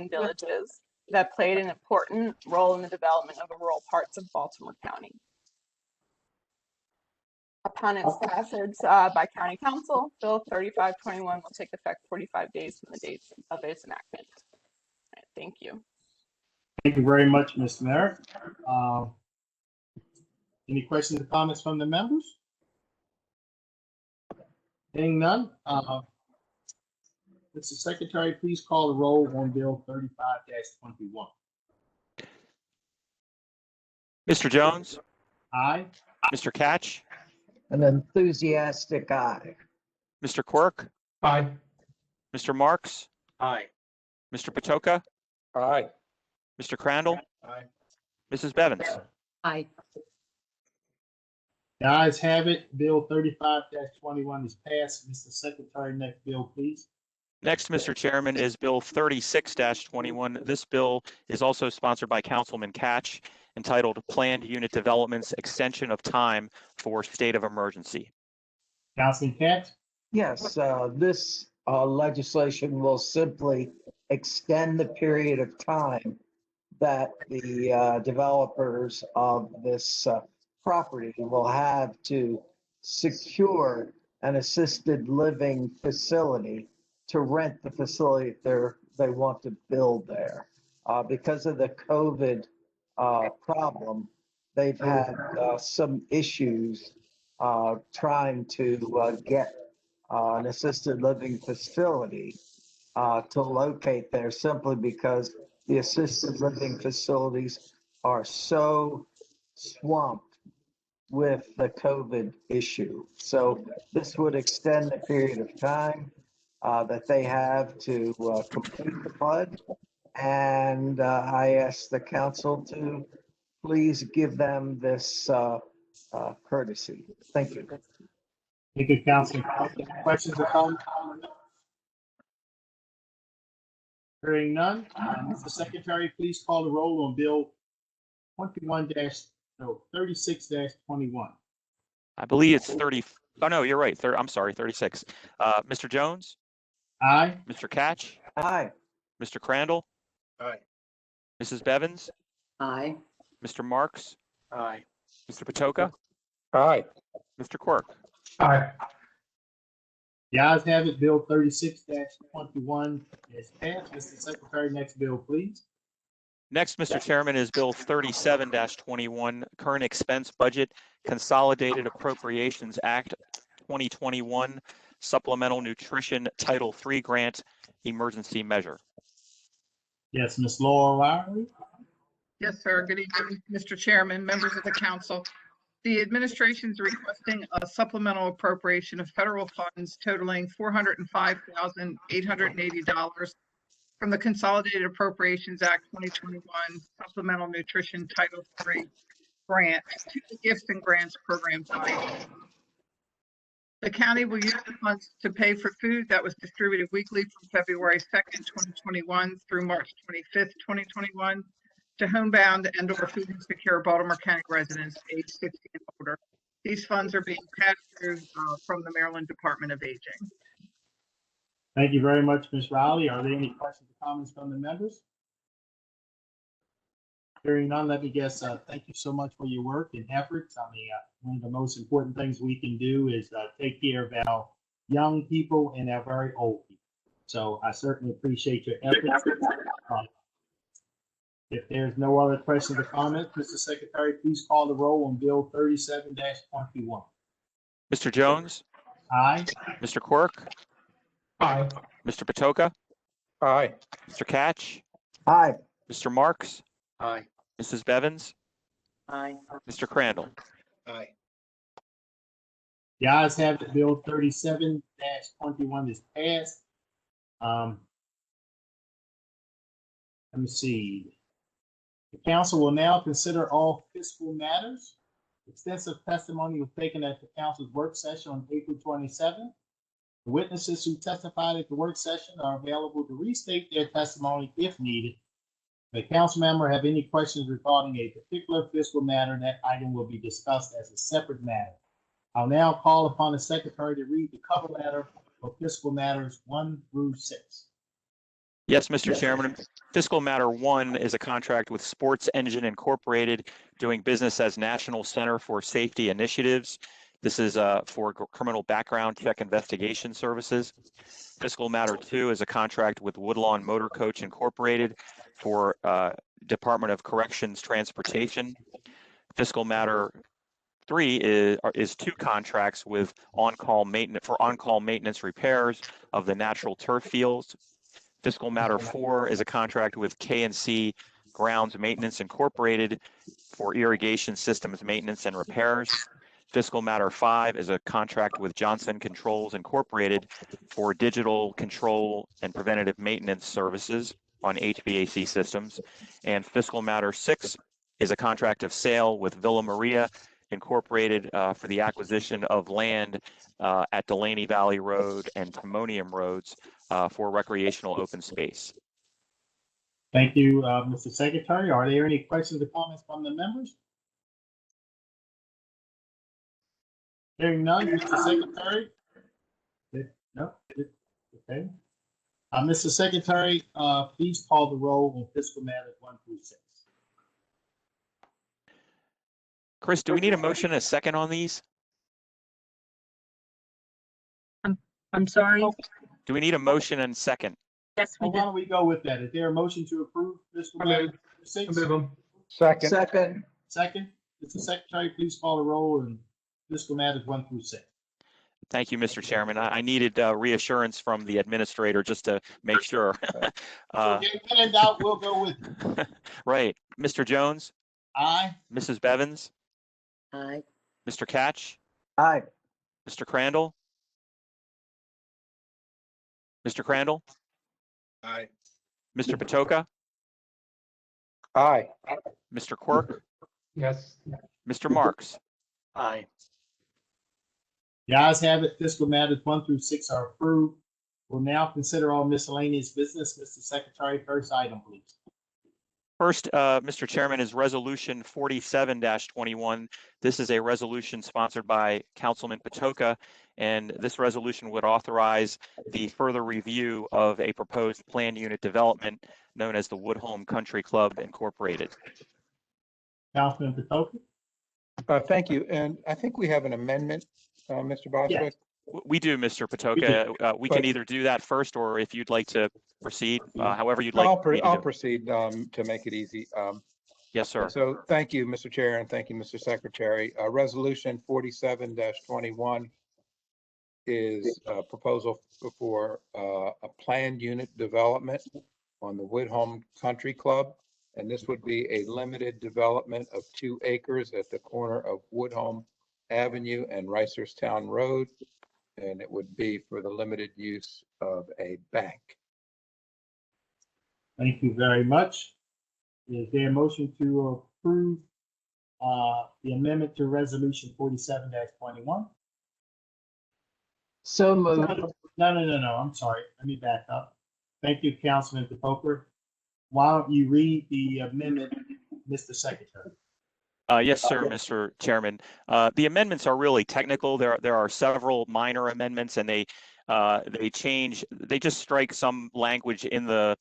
villages that played an important role in the development of the rural parts of Baltimore County. Upon its passage by County Council, Bill 35-21 will take effect 45 days from the date of its enactment. All right, thank you. Thank you very much, Ms. Merritt. Any questions or comments from the members? Seeing none, Mr. Secretary, please call the roll on Bill 35-21. Mr. Jones? Aye. Mr. Catch? An enthusiastic aye. Mr. Quirk? Aye. Mr. Marks? Aye. Mr. Patoka? Aye. Mr. Crandall? Aye. Mrs. Bevins? Aye. The ayes have it. Bill 35-21 is passed. Mr. Secretary, next bill, please. Next, Mr. Chairman, is Bill 36-21. This bill is also sponsored by Councilman Catch, entitled Planned Unit Developments Extension of Time for State of Emergency. Councilman Katz? Yes, this legislation will simply extend the period of time that the developers of this property will have to secure an assisted living facility to rent the facility they want to build there. Because of the COVID problem, they've had some issues trying to get an assisted living facility to locate there, simply because the assisted living facilities are so swamped with the COVID issue. So this would extend the period of time that they have to complete the PUD. And I ask the council to please give them this courtesy. Thank you. Thank you, Councilman. Questions or comments? Hearing none, Mr. Secretary, please call the roll on Bill 36-21. I believe it's 30. Oh, no, you're right. I'm sorry, 36. Mr. Jones? Aye. Mr. Catch? Aye. Mr. Crandall? Aye. Mrs. Bevins? Aye. Mr. Marks? Aye. Mr. Patoka? Aye. Mr. Quirk? Aye. The ayes have it. Bill 36-21 is passed. Mr. Secretary, next bill, please. Next, Mr. Chairman, is Bill 37-21, Current Expense Budget Consolidated Appropriations Act 2021 Supplemental Nutrition Title III Grant Emergency Measure. Yes, Ms. Laura Lowry. Yes, sir. Good evening, Mr. Chairman, members of the council. The administration is requesting a supplemental appropriation of federal funds totaling $405,880 from the Consolidated Appropriations Act 2021 Supplemental Nutrition Title III Grant to the Gifts and Grants Program fund. The county will use the funds to pay for food that was distributed weekly from February 2nd, 2021 through March 25th, 2021 to homebound and or food insecure Baltimore County residents age 60 and older. These funds are being passed through from the Maryland Department of Aging. Thank you very much, Ms. Rowley. Are there any questions or comments from the members? Hearing none, let me guess, thank you so much for your work and efforts. I mean, one of the most important things we can do is take care of our young people and our very old people. So I certainly appreciate your efforts. If there's no other questions or comments, Mr. Secretary, please call the roll on Bill 37-21. Mr. Jones? Aye. Mr. Quirk? Aye. Mr. Patoka? Aye. Mr. Catch? Aye. Mr. Marks? Aye. Mrs. Bevins? Aye. Mr. Crandall? Aye. The ayes have it. Bill 37-21 is passed. Let me see. The council will now consider all fiscal matters. Extensive testimony was taken at the council's work session on April 27th. The witnesses who testified at the work session are available to restate their testimony if needed. If a council member have any questions regarding a particular fiscal matter, that item will be discussed as a separate matter. I'll now call upon the secretary to read the cover letter for fiscal matters 1 through 6. Yes, Mr. Chairman. Fiscal Matter 1 is a contract with Sports Engine Incorporated doing business as National Center for Safety Initiatives. This is for criminal background check investigation services. Fiscal Matter 2 is a contract with Woodlawn Motor Coach Incorporated for Department of Corrections Transportation. Fiscal Matter 3 is 2 contracts with on-call maintenance repairs of the natural turf fields. Fiscal Matter 4 is a contract with K&C Grounds Maintenance Incorporated for irrigation systems maintenance and repairs. Fiscal Matter 5 is a contract with Johnson Controls Incorporated for digital control and preventative maintenance services on HVAC systems. And Fiscal Matter 6 is a contract of sale with Villa Maria Incorporated for the acquisition of land at Delaney Valley Road and Timonium Roads for recreational open space. Thank you, Mr. Secretary. Are there any questions or comments from the members? Hearing none, Mr. Secretary? No? Okay. Mr. Secretary, please call the roll on fiscal matters 1 through 6. Chris, do we need a motion and a second on these? I'm sorry? Do we need a motion and second? Yes, we Well, why do. don't we go with that? Is there a motion to approve fiscal matter 6? Second. Second. Second. Mr. Secretary, please call the roll on fiscal matters 1 through 6. Thank you, Mr. Chairman. I needed reassurance from the administrator just to make sure. When in doubt, we'll go with it. Right. Mr. Jones? Aye. Mrs. Bevins? Aye. Mr. Catch? Aye. Mr. Crandall? Mr. Crandall? Aye. Mr. Patoka? Aye. Mr. Quirk? Yes. Mr. Marks? Aye. The ayes have it. Fiscal matters 1 through 6 are approved. We'll now consider all miscellaneous business. Mr. Secretary, first item, please. First, Mr. Chairman, is Resolution 47-21. This is a resolution sponsored by Councilman Patoka, and this resolution would authorize the further review of a proposed planned unit development known as the Woodholm Country Club Incorporated. Councilman Patoka? Thank you. And I think we have an amendment, Mr. Boswick. We do, Mr. Patoka. We can either do that first, or if you'd like to proceed, however you'd like. I'll proceed to make it easy. Yes, sir. So thank you, Mr. Chair, and thank you, Mr. Secretary. Resolution 47-21 is a proposal for a planned unit development on the Woodhome Country Club. And this would be a limited development of 2 acres at the corner of Woodhome Avenue and Reisterstown Road. And it would be for the limited use of a bank. Thank you very much. Is there a motion to approve the amendment to resolution 47-21? So moved. No, I'm sorry. Let me back up. Thank you, Councilman DePoker. Why don't you read the amendment, Mr. Secretary? Yes, sir, Mr. Chairman. The amendments are really technical. There are several minor amendments, and they just strike some language in the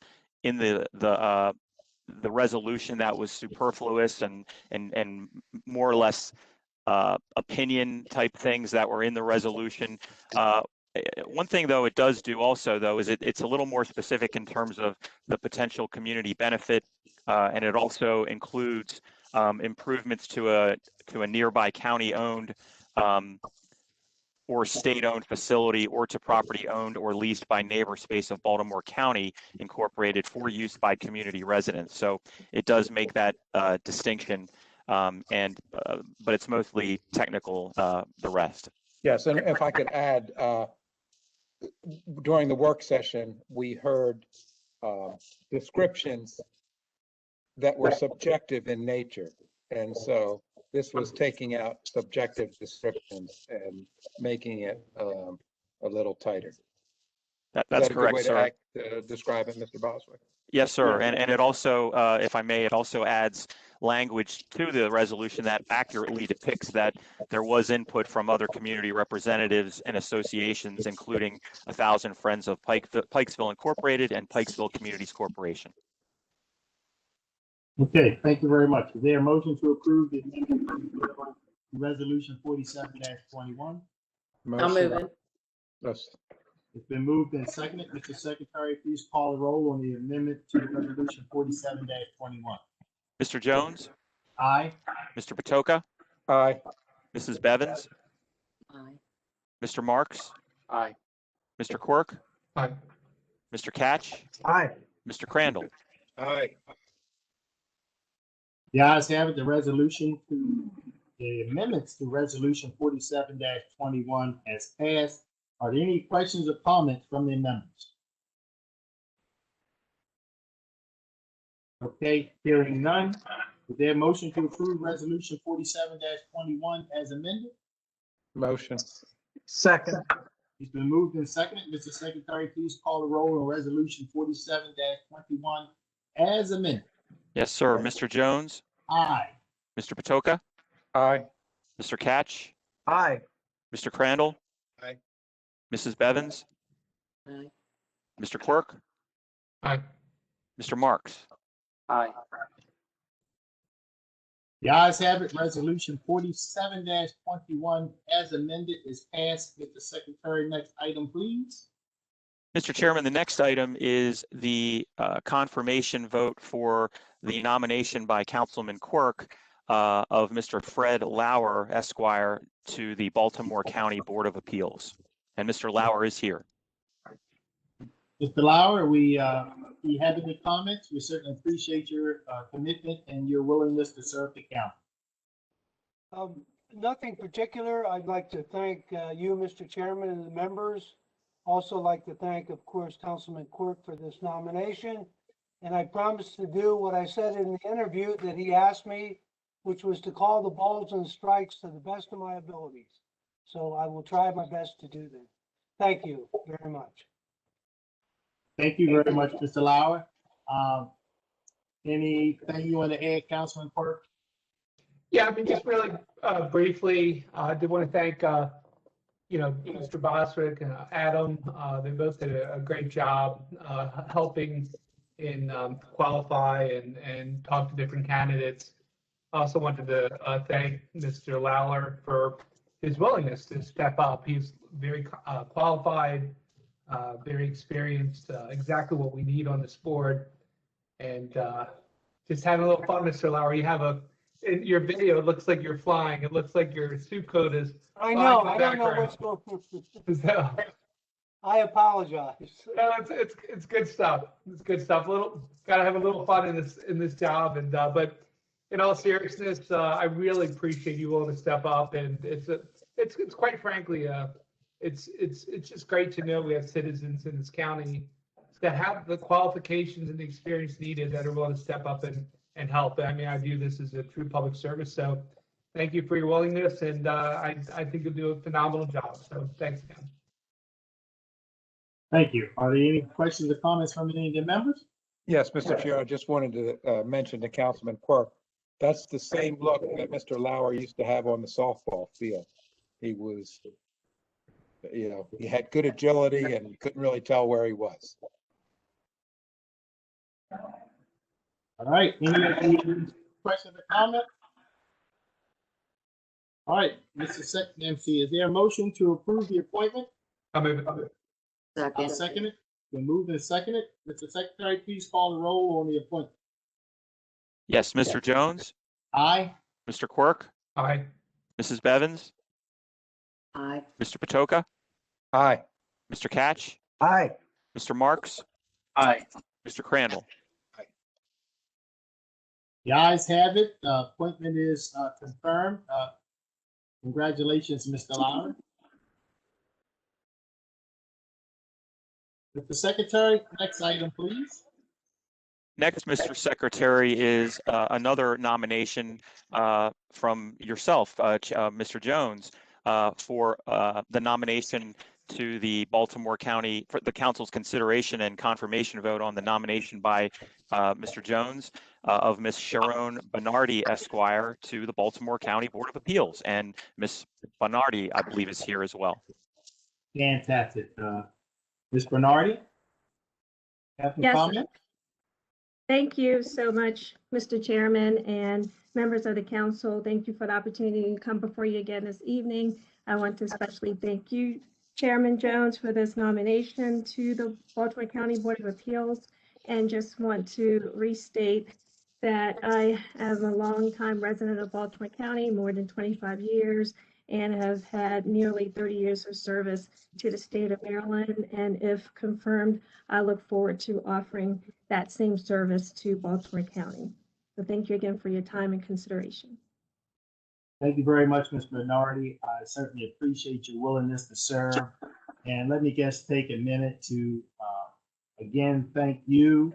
resolution that was superfluous and more or less opinion type things that were in the resolution. One thing though it does do also though is it's a little more specific in terms of the potential community benefit, and it also includes improvements to a nearby county-owned or state-owned facility or to property owned or leased by Neighbor Space of Baltimore County Incorporated for use by community residents. So it does make that distinction, but it's mostly technical, the rest. Yes, and if I could add, during the work session, we heard descriptions that were subjective in nature. And so this was taking out subjective descriptions and making it a little tighter. That's correct, sir. Describe it, Mr. Boswick. Yes, sir. And it also, if I may, it also adds language to the resolution that accurately depicts that there was input from other community representatives and associations, including 1,000 Friends of Pikesville Incorporated and Pikesville Communities Corporation. Okay, thank you very much. Is there a motion to approve the amendment to resolution 47-21? I'll move it. Yes. It's been moved and seconded. Mr. Secretary, please call the roll on the amendment to resolution 47-21. Mr. Jones? Aye. Mr. Patoka? Aye. Mrs. Bevins? Aye. Mr. Marks? Aye. Mr. Quirk? Aye. Mr. Catch? Aye. Mr. Crandall? Aye. The ayes have it. The amendments to resolution 47-21 has passed. Are there any questions or comments from the members? Okay, hearing none. Is there a motion to approve resolution 47-21 as amended? Motion. Second. It's been moved and seconded. Mr. Secretary, please call the roll on resolution 47-21 as amended. Yes, sir. Mr. Jones? Aye. Mr. Patoka? Aye. Mr. Catch? Aye. Mr. Crandall? Aye. Mrs. Bevins? Aye. Mr. Quirk? Aye. Mr. Marks? Aye. The ayes have it. Resolution 47-21 as amended is passed. Mr. Secretary, next item, please. Mr. Chairman, the next item is the confirmation vote for the nomination by Councilman Quirk of Mr. Fred Lauer, Esquire, to the Baltimore County Board of Appeals. And Mr. Lauer is here. Mr. Lauer, we have any comments? We certainly appreciate your commitment and your willingness to serve the county. Nothing particular. I'd like to thank you, Mr. Chairman, and the members. Also like to thank, of course, Councilman Quirk for this nomination. And I promised to do what I said in the interview that he asked me, which was to call the balls and strikes to the best of my abilities. So I will try my best to do that. Thank you very much. Thank you very much, Mr. Lauer. Anything you want to add, Councilman Quirk? Yeah, I mean, just really briefly, I did want to thank, Mr. Boswick and Adam. They both did a great job helping in qualify and talk to different candidates. I also wanted to thank Mr. Lauer for his willingness to step up. He's very qualified, very experienced, exactly what we need on this board. And just having a little fun, Mr. Lauer. You have a in your video, it looks like you're flying. It looks like your suit coat is. I flying know, in the I don't know background. what's going on. So, I apologize. no, it's good stuff. It's good stuff. Gotta have a little fun in this job, and but in all seriousness, I really appreciate you willing to step up, and it's quite frankly, it's just great to know we have citizens in this county that have the qualifications and the experience needed that are willing to step up and help. I mean, I view this as a true public service. So thank you for your willingness, and I think you'll do a phenomenal job. So thanks again. Thank you. Are there any questions or comments from any of the members? Yes, Mr. Chair, I just wanted to mention to Councilman Quirk, that's the same look that Mr. Lauer used to have on the softball field. He was, he had good agility and you couldn't really tell where he was. All right, any questions or comments? All right, Mr. Second MC, is there a motion to approve the appointment? I'll move it. I'll second it. Been moved and seconded. Mr. Secretary, please call the roll on the appointment. Yes, Mr. Jones, Aye. Mr. Quirk, Aye. Mrs. Bevins, Aye. Mr. Patoka, Aye. Mr. Catch, Aye. Mr. Marks, Aye. Mr. Crandall. The ayes have it. Appointment is confirmed. Congratulations, Mr. Lauer. Mr. Secretary, next item, please. Next, Mr. Secretary, is another nomination from yourself, Mr. Jones, for the nomination to the Baltimore County, for the council's consideration and confirmation vote on the nomination by Mr. Jones of Ms. Sharon Bernardi Esquire to the Baltimore County Board of Appeals. And Ms. Bernardi, I believe, is here as well. Fantastic. Ms. Bernardi? Have some Yes. comment? Thank you so much, Mr. Chairman and members of the council. Thank you for the opportunity to come before you again this evening. I want to especially thank you, Chairman Jones, for this nomination to the Baltimore County Board of Appeals, and just want to restate that I am a longtime resident of Baltimore County, more than 25 years, and have had nearly 30 years of service to the state of Maryland. And if confirmed, I look forward to offering that same service to Baltimore County. So thank you again for your time and consideration. Thank you very much, Ms. Bernardi. I certainly appreciate your willingness to serve. And let me just take a minute to, again, thank you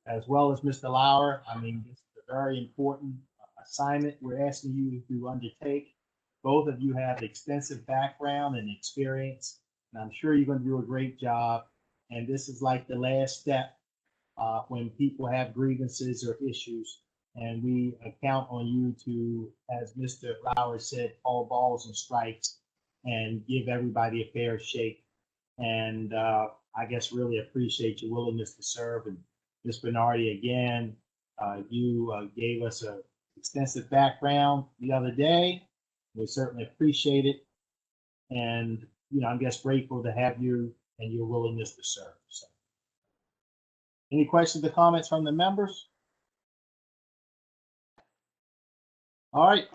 as well as Mr. Lauer. I mean, this is a very important assignment we're asking you to undertake. Both of you have extensive background and experience, and I'm sure you're going to do a great job. And this is like the last step when people have grievances or issues. And we count on you to, as Mr. Lauer said, call balls and strikes and give everybody a fair shake. And I guess really appreciate your willingness to serve. And Ms. Bernardi, again, you gave us an extensive background the other day. We certainly appreciate it. And, I'm just grateful to have you and your willingness to serve. So, any questions or comments from the members? All right,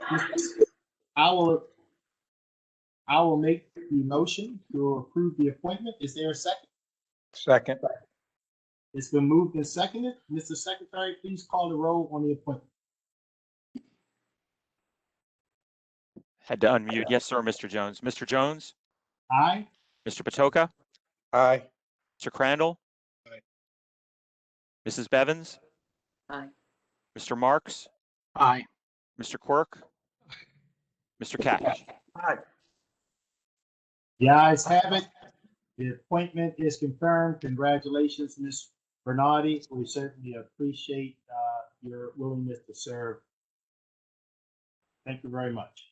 I will make the motion to approve the appointment. Is there a second? Second. It's been moved and seconded. Mr. Secretary, please call the roll on the appointment. Had to unmute. Yes, sir, Mr. Jones. Mr. Jones? Aye. Mr. Patoka? Aye. Mr. Crandall? Aye. Mrs. Bevins? Aye. Mr. Marks? Aye. Mr. Quirk? Mr. Catch? Aye. The ayes have it. The appointment is confirmed. Congratulations, Ms. Bernardi. We certainly appreciate your willingness to serve. Thank you very much.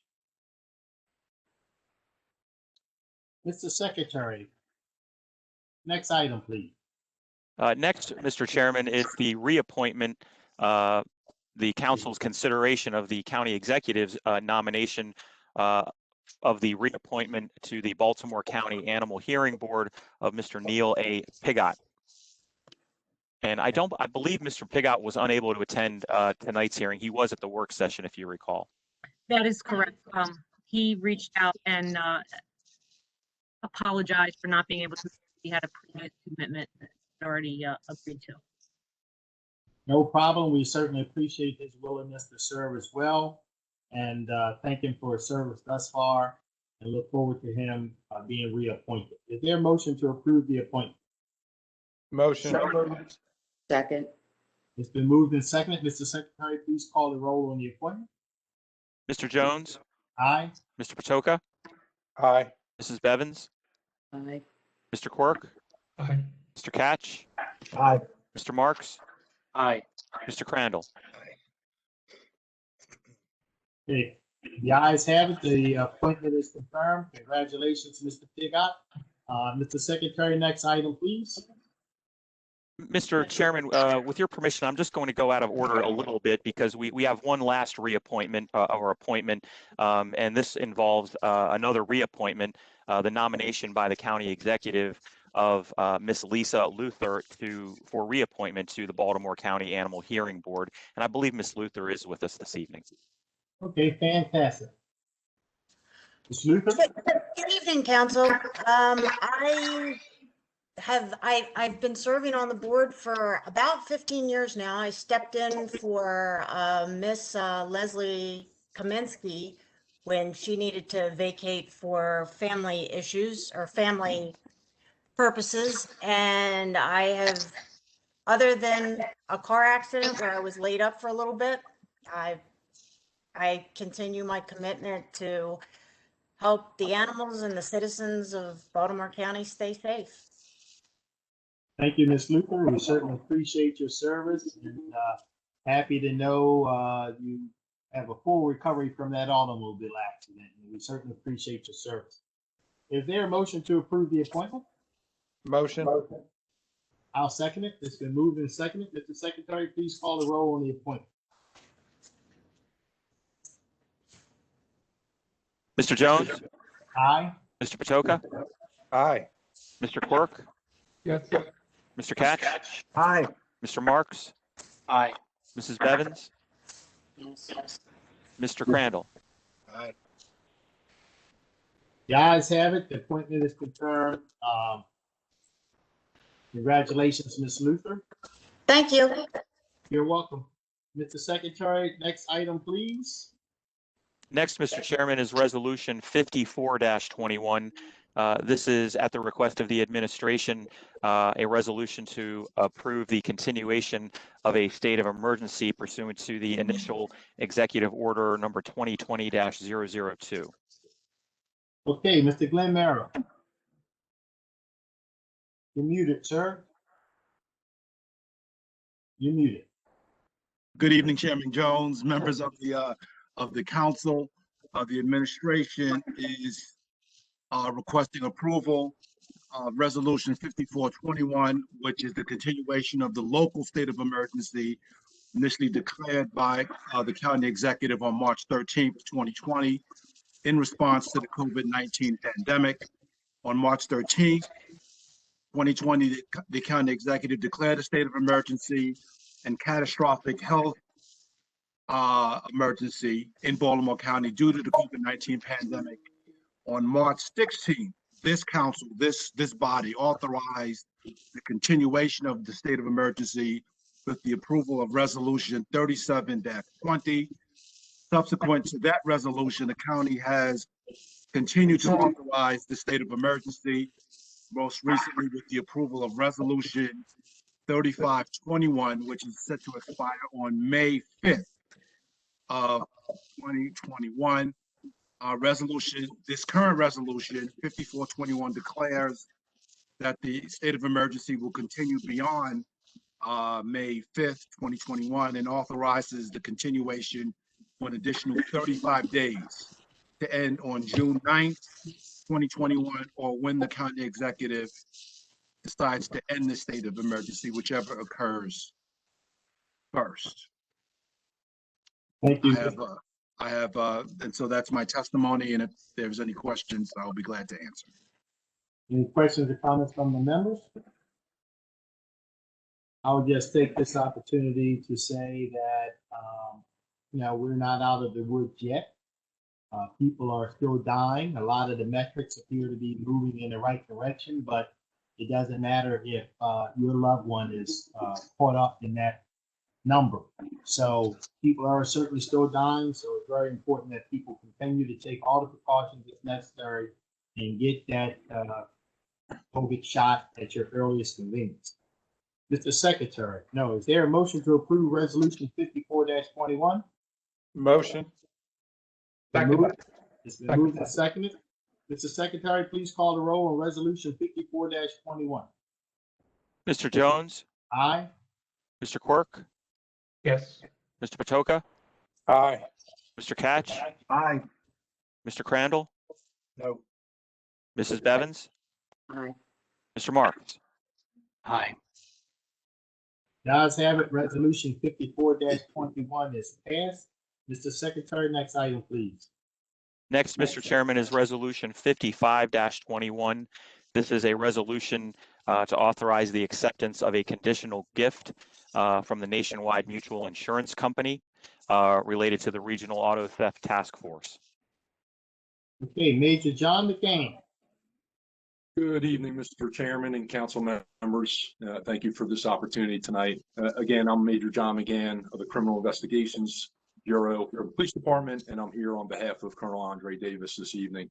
Mr. Secretary, next item, please. Next, Mr. Chairman, is the reappointment, the council's consideration of the county executive's nomination of the reappointment to the Baltimore County Animal Hearing Board of Mr. Neil A. Piggott. And I believe Mr. Pigott was unable to attend tonight's hearing. He was at the work session, if you recall. That is correct. He reached out and apologized for not being able to. He had a previous commitment that he already agreed to. No problem. We certainly appreciate his willingness to serve as well, and thank him for his service thus far, and look forward to him being reappointed. Is there a motion to approve the appointment? Motion. Second. It's been moved and seconded. Mr. Secretary, please call the roll on the appointment. Mr. Jones? Aye. Mr. Patoka? Aye. Mrs. Bevins? Aye. Mr. Quirk? Aye. Mr. Catch? Aye. Mr. Marks? Aye. Mr. Crandall? Okay, the ayes have it. The appointment is confirmed. Congratulations, Mr. Pigott. Mr. Secretary, next item, please. Mr. Chairman, with your permission, I'm just going to go out of order a little bit because we have one last reappointment or appointment, and this involves another reappointment, the nomination by the county executive of Miss Lisa Luther for reappointment to the Baltimore County Animal Hearing Board. And I believe Miss Luther is with us this evening. Okay, fantastic. Ms. Luther? Good evening, Council. I've been serving on the board for about 15 years now. I stepped in for Miss Leslie Kaminsky when she needed to vacate for family issues or family purposes. And I have, other than a car accident where I was laid up for a little bit, I continue my commitment to help the animals and the citizens of Baltimore County stay safe. Thank you, Ms. Luther. We certainly appreciate your service, and happy to know you have a full recovery from that automobile accident. And we certainly appreciate your service. Is there a motion to approve the appointment? Motion. I'll second it. It's been moved and seconded. Mr. Secretary, please call the roll on the appointment. Mr. Jones? Aye. Mr. Patoka? Aye. Mr. Quirk? Yes. Mr. Catch? Aye. Mr. Marks? Aye. Mrs. Bevins? Yes. Mr. Crandall? Aye. The ayes have it. The appointment is confirmed. Congratulations, Ms. Luther. Thank you. You're welcome. Mr. Secretary, next item, please. Next, Mr. Chairman, is Resolution 54-21. This is at the request of the administration, a resolution to approve the continuation of a state of emergency pursuant to the initial executive order number 2020-002. Okay, Mr. Glenn Merrill. You're muted, sir. You're muted. Good evening, Chairman Jones, members of the council. The administration is requesting approval of Resolution 5421, which is the continuation of the local state of emergency initially declared by the county executive on March 13th, 2020, in response to the COVID-19 pandemic. On March 13th, 2020, the county executive declared a state of emergency and catastrophic health emergency in Baltimore County due to the COVID-19 pandemic. On March 16th, this council, this body authorized the continuation of the state of emergency with the approval of Resolution 37-20. Subsequent to that resolution, the county has continued to authorize the state of emergency, most recently with the approval of Resolution 3521, which is set to expire on May 5th of 2021. This current resolution, 5421, declares that the state of emergency will continue beyond May 5th, 2021, and authorizes the continuation for an additional 35 days to end on June 9th, 2021, or when the county executive decides to end the state of emergency, whichever occurs first. Thank you. And so that's my testimony, and if there's any questions, I'll be glad to answer. Any questions or comments from the members? I would just take this opportunity to say that, we're not out of the woods yet. People are still dying. A lot of the metrics appear to be moving in the right direction, but it doesn't matter if your loved one is caught up in that number. So people are certainly still dying. So it's very important that people continue to take all the precautions that's necessary and get that COVID shot at your earliest convenience. Mr. Secretary, no, is there a motion to approve resolution 54-21? Motion. It's been moved and seconded. Mr. Secretary, please call the roll on resolution 54-21. Mr. Jones, Aye. Mr. Quirk, Yes. Mr. Patoka, Aye. Mr. Catch, Aye. Mr. Crandall, No. Mrs. Bevins, Aye. Mr. Marks. Aye. The ayes have it. Resolution 54-21 is passed. Mr. Secretary, next item, please. Next, Mr. Chairman, is Resolution 55-21. This is a resolution to authorize the acceptance of a conditional gift from the Nationwide Mutual Insurance Company related to the Regional Auto Theft Task Force. Okay, Major John McCain. Good evening, Mr. Chairman and council members. Thank you for this opportunity tonight. Again, I'm Major John McGann of the Criminal Investigations Bureau of the Police Department, and I'm here on behalf of Colonel Andre Davis this evening.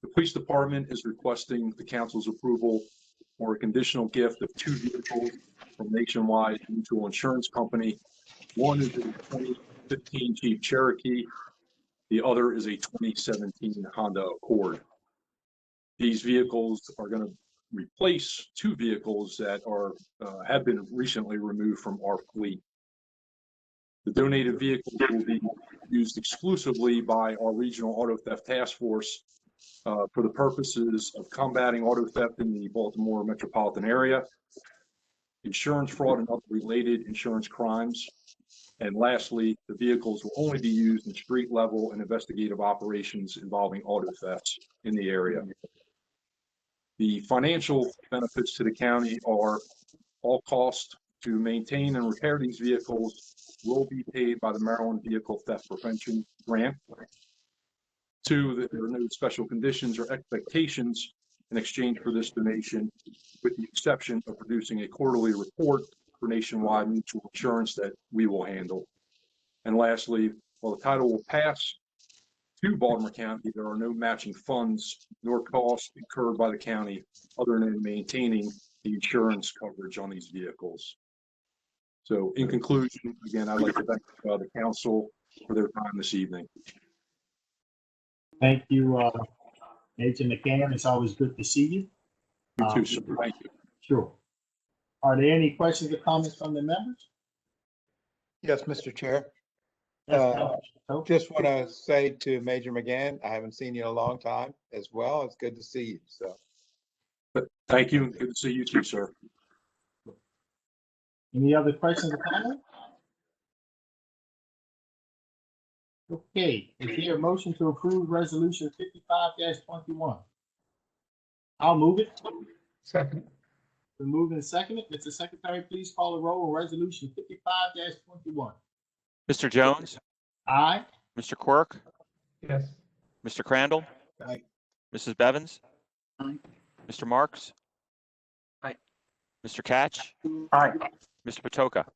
The Police Department is requesting the council's approval for a conditional gift of 2 vehicles from Nationwide Mutual Insurance Company. One is a 2015 Jeep Cherokee. The other is a 2017 Honda Accord. These vehicles are going to replace 2 vehicles that have been recently removed from our fleet. The donated vehicles will be used exclusively by our Regional Auto Theft Task Force for the purposes of combating auto theft in the Baltimore metropolitan area, insurance fraud and other related insurance crimes. And lastly, the vehicles will only be used in street level and investigative operations involving auto thefts in the area. The financial benefits to the county are all costs to maintain and repair these vehicles will be paid by the Maryland Vehicle Theft Prevention Grant. 2, that there are no special conditions or expectations in exchange for this donation, with the exception of producing a quarterly report for Nationwide Mutual Insurance that we will handle. And lastly, while the title will pass to Baltimore County, there are no matching funds nor costs incurred by the county other than maintaining the insurance coverage on these vehicles. So in conclusion, again, I'd like to thank the council for their time this evening. Thank you, Major McCann. It's always good to see you. You too, sir. Thank you. Sure. Are there any questions or comments from the members? Yes, Mr. Chair. Yes, Just want to say to Major McGann, I haven't seen you in a long time as well. It's good to see you. So thank you. Good to see you too, sir. Any other questions or comments? Okay, is there a motion to approve resolution 55-21? I'll move it. Second. Been moved and seconded. Mr. Secretary, please call the roll on resolution 55-21. Mr. Jones, Aye. Mr. Quirk, Yes. Mr. Crandall, Aye. Mrs. Bevins, Aye. Mr. Marks, Aye. Mr. Catch, Aye. Mr. Patoka.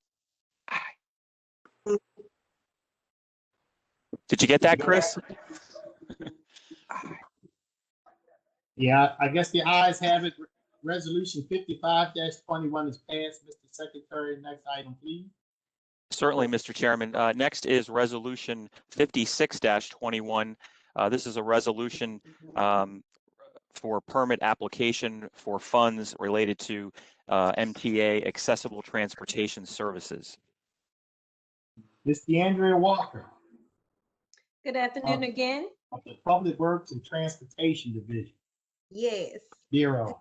Did you get that, Chris? Yeah, I guess the ayes have it. Resolution 55-21 is passed. Mr. Secretary, next item, please. Certainly, Mr. Chairman. Next is Resolution 56-21. This is a resolution for permit application for funds related to MTA accessible transportation services. Ms. DeAndrea Walker. Good afternoon again. Of the Public Works and Transportation Division. Yes. Bureau.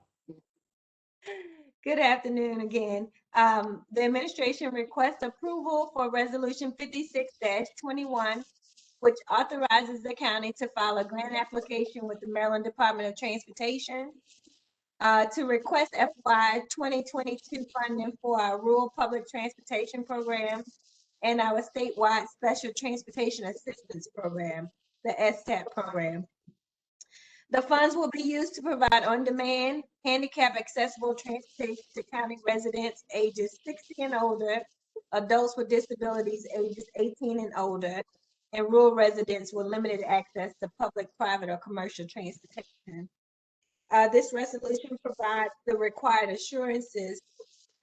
Good afternoon again. The administration requests approval for resolution 56-21, which authorizes the county to file a grant application with the Maryland Department of Transportation to request FY 2022 funding for our rural public transportation program and our statewide special transportation assistance program, the STAP program. The funds will be used to provide on-demand, handicap-accessible transportation to county residents ages 60 and older, adults with disabilities ages 18 and older, and rural residents with limited access to public, private, or commercial transportation. This resolution provides the required assurances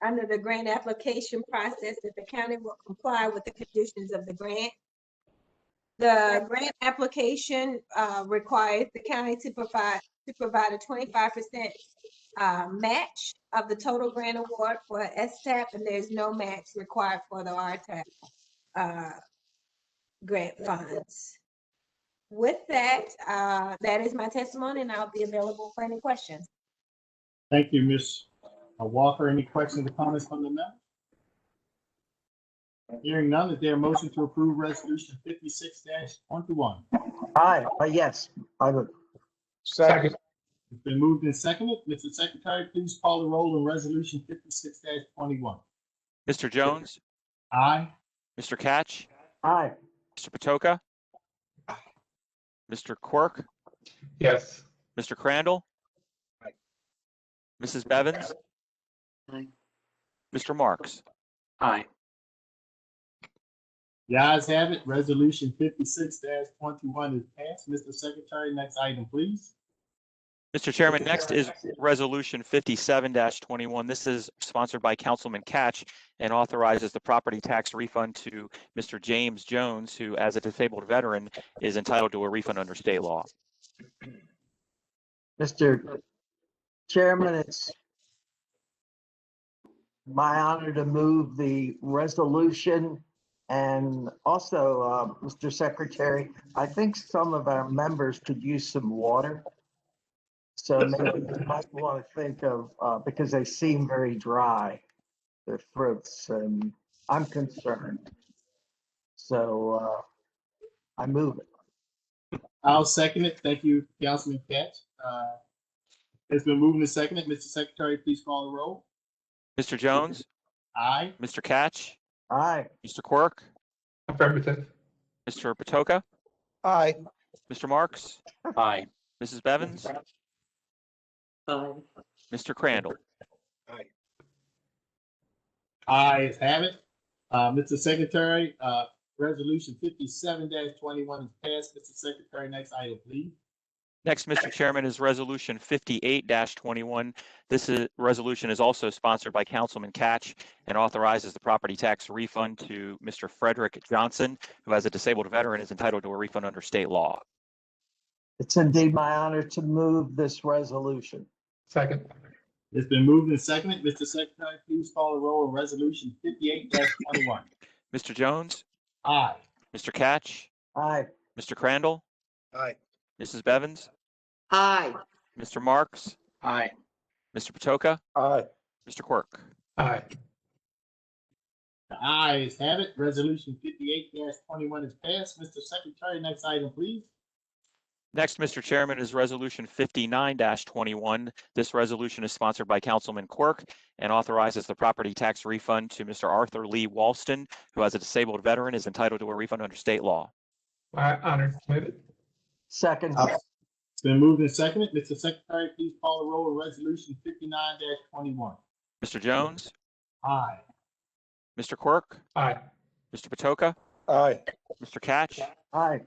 under the grant application process that the county will comply with the conditions of the grant. The grant application requires the county to provide a 25% match of the total grant award for STAP, and there's no match required for the RTAP grant funds. With that, that is my testimony, and I'll be available for any questions. Thank you, Ms. Walker. Any questions or comments from the member? Hearing none, is there a motion to approve resolution 56-21? Aye, yes, I would. Second. It's been moved and seconded. Mr. Secretary, please call the roll on resolution 56-21. Mr. Jones, Aye. Mr. Catch, Aye. Mr. Patoka, Mr. Quirk, Yes. Mr. Crandall, Mrs. Bevins, Aye. Mr. Marks. Aye. The ayes have it. Resolution 56-21 is passed. Mr. Secretary, next item, please. Mr. Chairman, next is resolution 57-21. This is sponsored by Councilman Catch and authorizes the property tax refund to Mr. James Jones, who, as a disabled veteran, is entitled to a refund under state law. Mr. Chairman, it's my honor to move the resolution. And also, Mr. Secretary, I think some of our members could use some water. So maybe you might want to think of, because they seem very dry, their throats, and I'm concerned. So I move it. I'll second it. Thank you, Councilman Catch. It's been moved and seconded. Mr. Secretary, please call the roll. Mr. Jones, Aye. Mr. Catch, Aye. Mr. Quirk, Affirmative. Mr. Patoka, Aye. Mr. Marks, Aye. Mrs. Bevins, Aye. Mr. Crandall. Aye. Ayes have it. Mr. Secretary, resolution 57-21 is passed. Mr. Secretary, next item, please. Next, Mr. Chairman, is resolution 58-21. This resolution is also sponsored by Councilman Catch and authorizes the property tax refund to Mr. Frederick Johnson, who, as a disabled veteran, is entitled to a refund under state law. It's indeed my honor to move this resolution. Second. It's been moved and seconded. Mr. Secretary, please call the roll on resolution 58-21. Mr. Jones, Aye. Mr. Catch, Aye. Mr. Crandall, Aye. Mrs. Bevins, Aye. Mr. Marks, Aye. Mr. Patoka, Aye. Mr. Quirk. Aye. The ayes have it. Resolution 58-21 is passed. Mr. Secretary, next item, please. Next, Mr. Chairman, is resolution 59-21. This resolution is sponsored by Councilman Quirk and authorizes the property tax refund to Mr. Arthur Lee Walston, who, as a disabled veteran, is entitled to a refund under state law. My honor. Move it. Second. It's been moved and seconded. Mr. Secretary, please call the roll on resolution 59-21. Mr. Jones, Aye. Mr. Quirk, Aye. Mr. Patoka, Aye. Mr. Catch, Aye.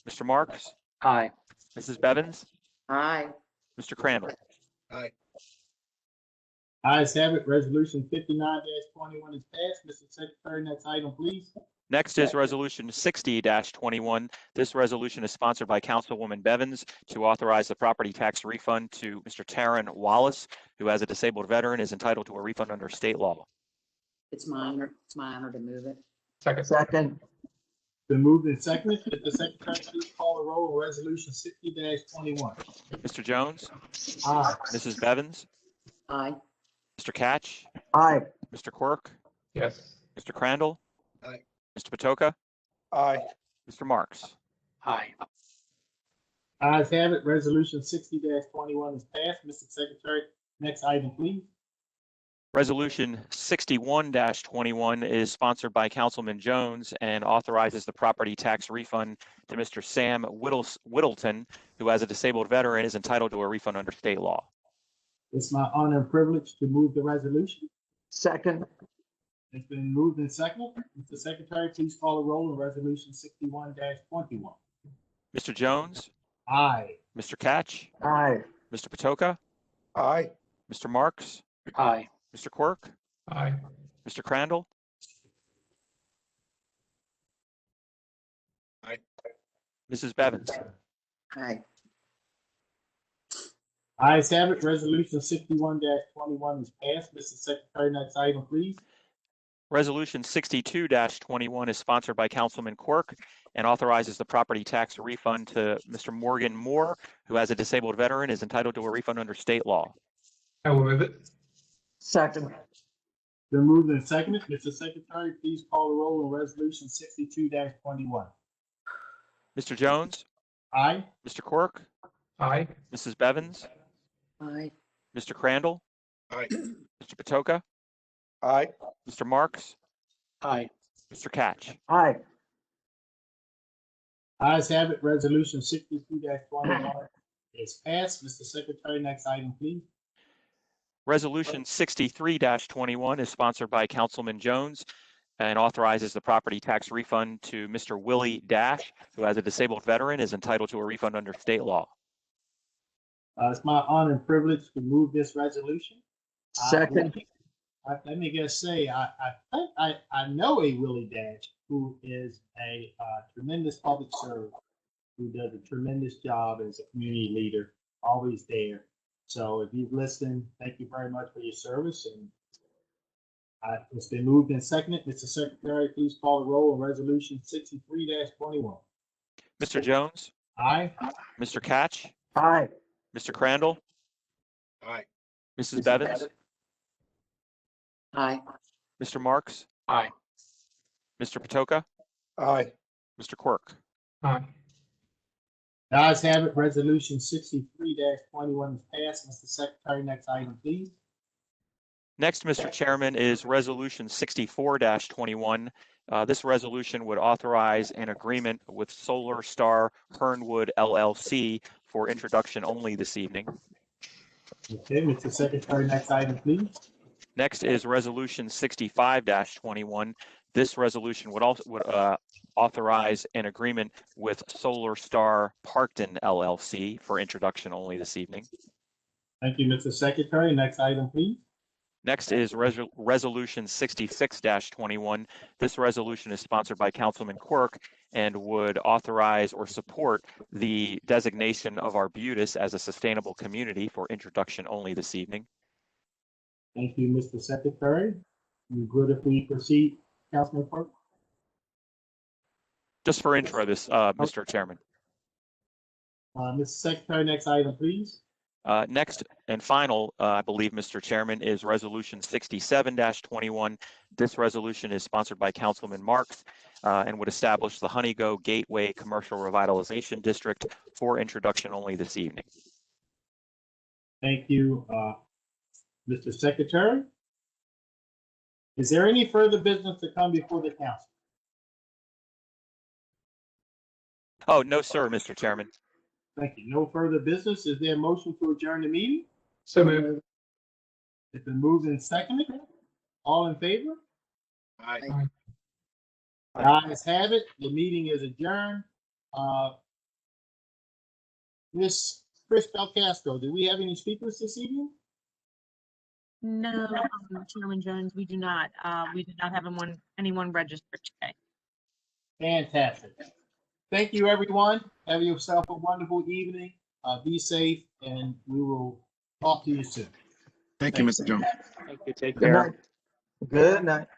Mr. Marks, Aye. Mrs. Bevins, Aye. Mr. Crandall. Aye. Ayes have it. Resolution 59-21 is passed. Mr. Secretary, next item, please. Next is resolution 60-21. This resolution is sponsored by Councilwoman Bevins to authorize the property tax refund to Mr. Taryn Wallace, who, as a disabled veteran, is entitled to a refund under state law. It's my honor to move it. Second. Second. Been moved and seconded. Mr. Secretary, please call the roll on resolution 60-21. Mr. Jones, Aye. Mrs. Bevins, Aye. Mr. Catch, Aye. Mr. Quirk, Yes. Mr. Crandall, Aye. Mr. Patoka, Aye. Mr. Marks. Aye. Ayes have it. Resolution 60-21 is passed. Mr. Secretary, Next item, please. Resolution 61-21 is sponsored by Councilman Jones and authorizes the property tax refund to Mr. Sam Whittleton, who as a disabled veteran is entitled to a refund under state law. It's my honor and privilege to move the resolution. Second. It's been moved and seconded. Mr. Secretary, please call the roll on resolution 61-21. Mr. Jones, Aye. Mr. Catch, Aye. Mr. Patoka, Aye. Mr. Marks, Aye. Mr. Quirk, Aye. Mr. Crandall, Aye. Mrs. Bevins. Aye. Ayes have it. Resolution 61-21 is passed. Mr. Secretary, next item, please. Resolution 62-21 is sponsored by Councilman Quirk and authorizes the property tax refund to Mr. Morgan Moore, who as a disabled veteran is entitled to a refund under state law. I will move it. Second. Been moved and seconded. Mr. Secretary, please call the roll on resolution 62-21. Mr. Jones, Aye. Mr. Quirk, Aye. Mrs. Bevins, Aye. Mr. Crandall, Aye. Mr. Patoka, Aye. Mr. Marks, Aye. Mr. Catch. Aye. Ayes have it. Resolution 62-21 is passed. Mr. Secretary, next item, please. Resolution 63-21 is sponsored by Councilman Jones and authorizes the property tax refund to Mr. Willie Dash, who as a disabled veteran is entitled to a refund under state law. It's my honor and privilege to move this resolution. Second. Let me just say, I think I know a Willie Dash who is a tremendous public servant, who does a tremendous job as a community leader, always there. So if you've listened, thank you very much for your service. And it's been moved and seconded. Mr. Secretary, please call the roll on resolution 63-21. Mr. Jones, Aye. Mr. Catch, Aye. Mr. Crandall, Aye. Mrs. Bevins, Aye. Mr. Marks, Aye. Mr. Patoka, Aye. Mr. Quirk. Aye. The ayes have it. Resolution 63-21 is passed. Mr. Secretary, next item, please. Next, Mr. Chairman, is Resolution 64-21. This resolution would authorize an agreement with Solar Star Hernwood LLC for introduction only this evening. Okay, Mr. Secretary, next item, please. Next is Resolution 65-21. This resolution would also authorize an agreement with Solar Star Parkton LLC for introduction only this evening. Thank you, Mr. Secretary. Next item, please. Next is Resolution 66-21. This resolution is sponsored by Councilman Quirk and would authorize or support the designation of Arbutus as a sustainable community for introduction only this evening. Thank you, Mr. Secretary. You good if we proceed, Councilman Quirk? Just for intro this, Mr. Chairman. Mr. Secretary, next item, please. Next and final, I believe, Mr. Chairman, is Resolution 67-21. This resolution is sponsored by Councilman Marks and would establish the Honeygo Gateway Commercial Revitalization District for introduction only this evening. Thank you, Mr. Secretary. Is there any further business to come before the council? Oh, no, sir, Mr. Chairman. Thank you. No further business. Is there a motion to adjourn the meeting? So moved. It's been moved and seconded. All in favor? Aye. Ayes have it. The meeting is adjourned. Miss Chris Belcastro, do we have any speakers this evening? No, Chairman Jones, we do not. We did not have anyone registered today. Fantastic. Thank you, everyone. Have yourself a wonderful evening. Be safe, and we will talk to you soon. Thank you, Mr. Jones. Thank you. Take Good care. night. Good night.